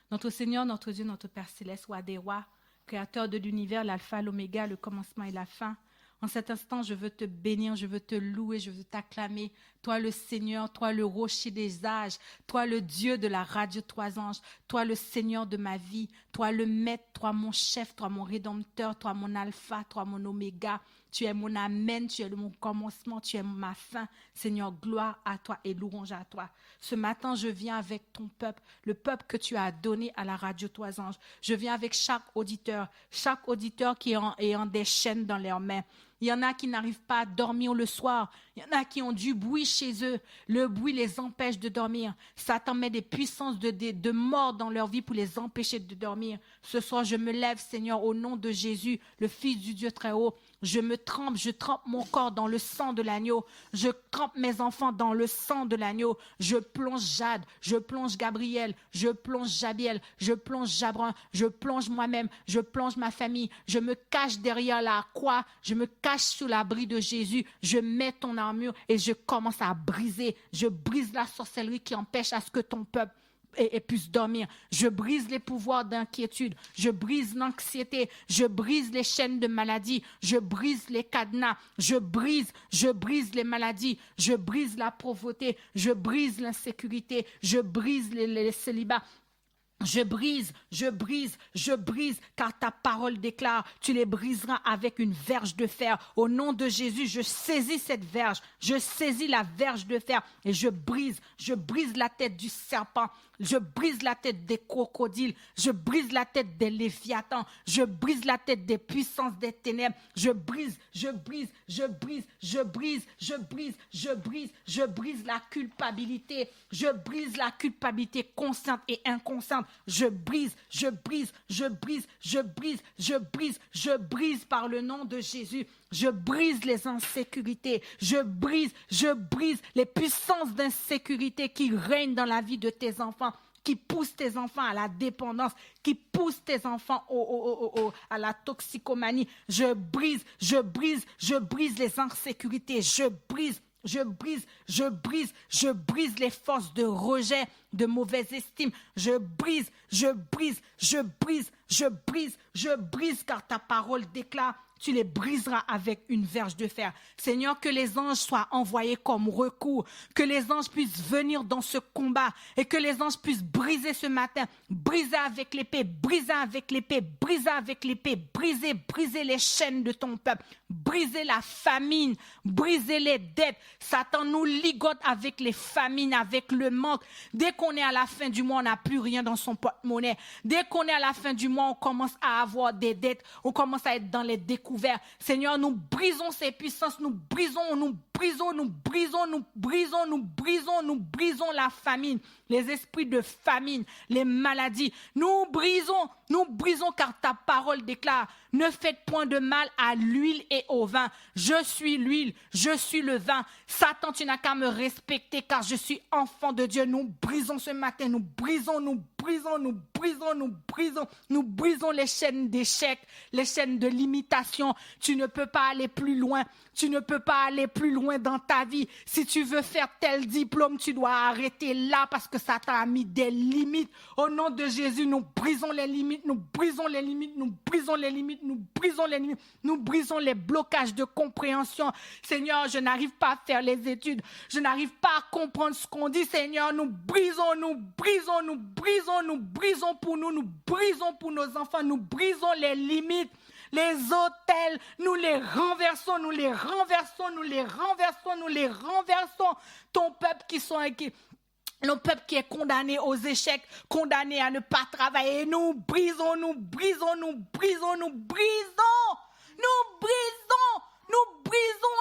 Notre Seigneur, notre Dieu, notre Père Céleste, roi des rois, créateur de l'univers, l'alpha, l'oméga, le commencement et la fin. En cet instant, je veux te bénir, je veux te louer, je veux t'acclamer. Toi le Seigneur, toi le rocher des âges, toi le Dieu de la radio trois anges, toi le Seigneur de ma vie, toi le maître, toi mon chef, toi mon rédempteur, toi mon alpha, toi mon oméga, Tu es mon amen, tu es mon commencement, tu es ma fin. Seigneur, gloire à toi et louange à toi. Ce matin, je viens avec ton peuple, le peuple que tu as donné à la radio Trois Anges. Je viens avec chaque auditeur qui ayant des chaînes dans leurs mains. Il y en a qui n'arrivent pas à dormir le soir. Il y en a qui ont du bruit chez eux. Le bruit les empêche de dormir. Satan met des puissances de mort dans leur vie pour les empêcher de dormir. Ce soir, je me lève, Seigneur, au nom de Jésus, le Fils du Dieu très haut. Je trempe mon corps dans le sang de l'agneau. Je trempe mes enfants dans le sang de l'agneau. Je plonge Jade, je plonge Gabriel, je plonge Jabiel, je plonge Jabrin, je plonge moi-même, je plonge ma famille. Je me cache derrière la croix, je me cache sous l'abri de Jésus. Je mets ton armure et je commence à briser. Je brise la sorcellerie qui empêche à ce que ton peuple et puisse dormir. Je brise les pouvoirs d'inquiétude. Je brise l'anxiété. Je brise les chaînes de maladie. Je brise les cadenas. Je brise les maladies. Je brise la pauvreté. Je brise l'insécurité. Je brise les célibats. Je brise, car ta parole déclare, tu les briseras avec une verge de fer. Au nom de Jésus, je saisis cette verge, je saisis la verge de fer et je brise la tête du serpent, je brise la tête des crocodiles, je brise la tête des léviathans, je brise la tête des puissances des ténèbres, je brise la culpabilité, je brise la culpabilité consciente et inconsciente. Je brise par le nom de Jésus. Je brise les insécurités. Je brise les puissances d'insécurité qui règnent dans la vie de tes enfants, qui poussent tes enfants à la dépendance, qui poussent tes enfants à la toxicomanie. Je brise les insécurités. Je brise les forces de rejet, de mauvaise estime. Je brise, car ta parole déclare, tu les briseras avec une verge de fer. Seigneur, que les anges soient envoyés comme recours, que les anges puissent venir dans ce combat et que les anges puissent briser ce matin, briser avec l'épée, briser les chaînes de ton peuple, briser la famine, briser les dettes. Satan nous ligote avec les famines, avec le manque. Dès qu'on est à la fin du mois, on n'a plus rien dans son porte-monnaie. Dès qu'on est à la fin du mois, on commence à avoir des dettes, on commence à être dans les découvertes. Seigneur, nous brisons ces puissances, nous brisons la famine, les esprits de famine, les maladies. Nous brisons car ta parole déclare, ne faites point de mal à l'huile et au vin. Je suis l'huile, je suis le vin. Satan, tu n'as qu'à me respecter car je suis enfant de Dieu. Nous brisons ce matin, nous brisons les chaînes d'échec, les chaînes de limitation. Tu ne peux pas aller plus loin. Tu ne peux pas aller plus loin dans ta vie. Si tu veux faire tel diplôme, tu dois arrêter là parce que Satan a mis des limites. Au nom de Jésus, nous brisons les limites, nous brisons les blocages de compréhension. Seigneur, je n'arrive pas à faire les études. Je n'arrive pas à comprendre ce qu'on dit. Seigneur, nous brisons pour nous, nous brisons pour nos enfants, nous brisons les limites. Les autels, nous les renversons. Ton peuple le peuple qui est condamné aux échecs, condamné à ne pas travailler, nous brisons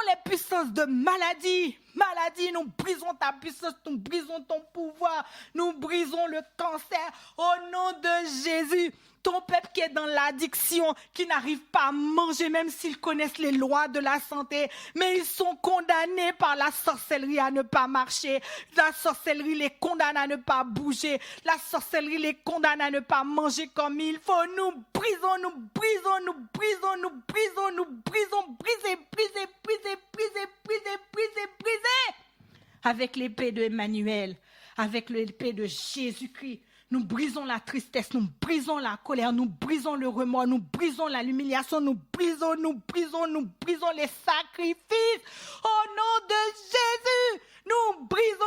les puissances de maladie, nous brisons ta puissance, nous brisons ton pouvoir, nous brisons le cancer au nom de Jésus. Ton peuple qui est dans l'addiction, qui n'arrive pas à manger même s'ils connaissent les lois de la santé, mais ils sont condamnés par la sorcellerie à ne pas marcher. La sorcellerie les condamne à ne pas bouger. La sorcellerie les condamne à ne pas manger comme il faut. Nous brisons, briser. Avec l'épée de Emmanuel, avec l'épée de Jésus-Christ. Nous brisons la tristesse, nous brisons la colère, nous brisons le remords, nous brisons l'humiliation, nous brisons les sacrifices. Au nom de Jésus, nous brisons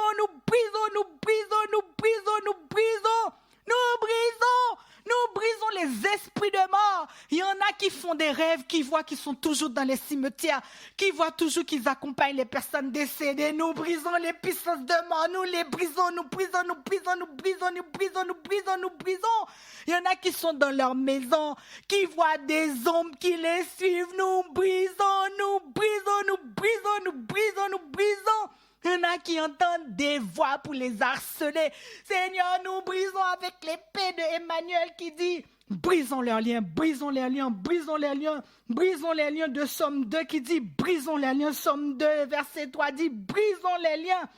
les esprits de mort. Il y en a qui font des rêves, qui voient qu'ils sont toujours dans les cimetières, qui voient toujours qu'ils accompagnent les personnes décédées. Nous brisons les puissances de mort, nous les brisons, nous brisons, nous brisons, nous brisons, nous brisons, nous brisons, nous brisons. Il y en a qui sont dans leur maison, qui voient des ombres qui les suivent. Nous brisons, nous brisons, nous brisons, nous brisons, nous brisons. Il y en a qui entendent des voix pour les harceler. Seigneur, nous brisons avec l'épée de Emmanuel qui dit brisons leurs liens, brisons les liens, brisons les liens, brisons les liens de Somme 2 qui dit brisons les liens. Somme 2, verset 3 dit brisons les liens.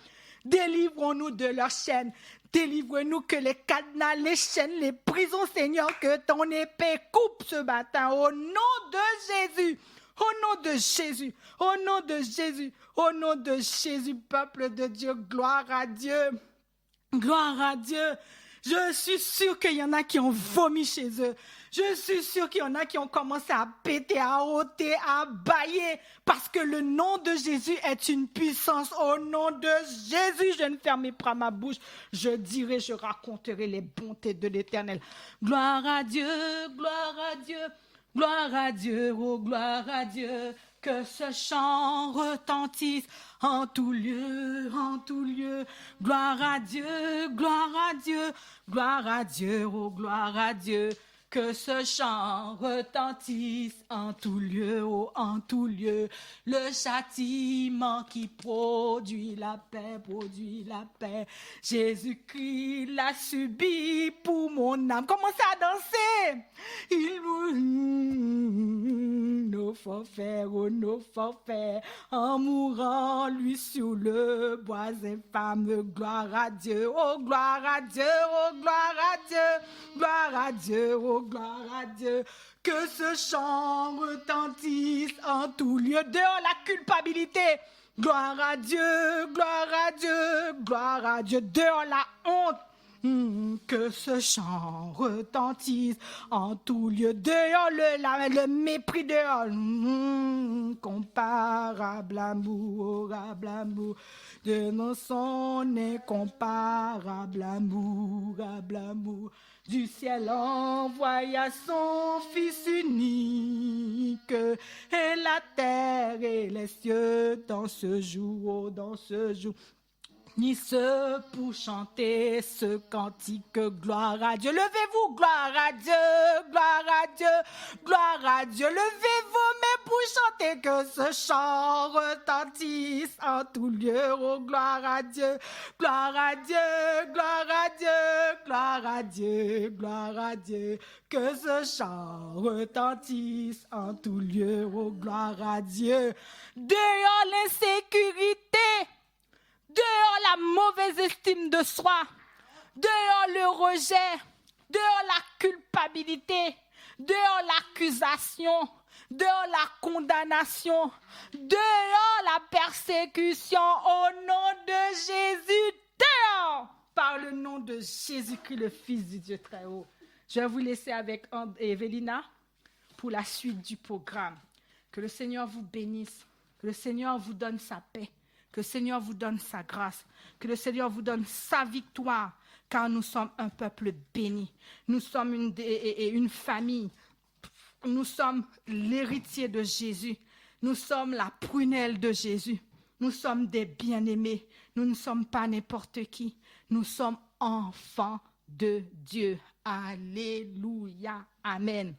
Délivrons-nous de leurs chaînes. Délivre-nous que les cadenas, les chaînes, les prisons, Seigneur, que ton épée coupe ce matin au nom de Jésus. Au nom de Jésus, au nom de Jésus, au nom de Jésus, peuple de Dieu, gloire à Dieu, gloire à Dieu. Je suis sûre qu'il y en a qui ont vomi chez eux. Je suis sûre qu'il y en a qui ont commencé à péter, à ôter, à bâiller, parce que le nom de Jésus est une puissance. Au nom de Jésus, je ne fermerai pas ma bouche. Je dirai, je raconterai les bontés de l'Éternel. Gloire à Dieu, gloire à Dieu. Gloire à Dieu, oh gloire à Dieu, que ce chant retentisse en tout lieu, en tout lieu. Gloire à Dieu, gloire à Dieu, gloire à Dieu, oh gloire à Dieu, que ce chant retentisse en tout lieu, oh en tout lieu. Le châtiment qui produit la paix, produit la paix. Jésus-Christ l'a subi pour mon âme. Commencez à danser. Il nos forfaits, oh nos forfaits, en mourant lui sur le bois infâme. Gloire à Dieu, oh gloire à Dieu, oh gloire à Dieu, gloire à Dieu, oh gloire à Dieu. Que ce chant retentisse en tout lieu. Dehors la culpabilité. Gloire à Dieu, gloire à Dieu, gloire à Dieu. Dehors la honte. Que ce chant retentisse en tout lieu. Dehors le mépris, dehors comparable amour de nos sons, incomparable amour du ciel envoya son Fils unique, et la terre et les cieux dans ce jour, ni ce pour chanter ce cantique, gloire à Dieu. Levez-vous, gloire à Dieu, gloire à Dieu, gloire à Dieu. Levez-vous, mais pour chanter que ce chant retentisse en tout lieu, oh gloire à Dieu, gloire à Dieu, gloire à Dieu, gloire à Dieu, gloire à Dieu. Que ce chant retentisse en tout lieu, oh gloire à Dieu. Dehors l'insécurité, dehors la mauvaise estime de soi, dehors le rejet, dehors la culpabilité, dehors l'accusation, dehors la condamnation, dehors la persécution, au nom de Jésus, dehors, par le nom de Jésus-Christ, le Fils du Dieu très haut. Je vais vous laisser avec Evelina pour la suite du programme. Que le Seigneur vous bénisse, que le Seigneur vous donne sa paix. Que le Seigneur vous donne sa grâce, que le Seigneur vous donne sa victoire, car nous sommes un peuple béni. Nous sommes une famille. Nous sommes l'héritier de Jésus. Nous sommes la prunelle de Jésus. Nous sommes des bien-aimés. Nous ne sommes pas n'importe qui. Nous sommes enfants de Dieu. Alléluia. Amen.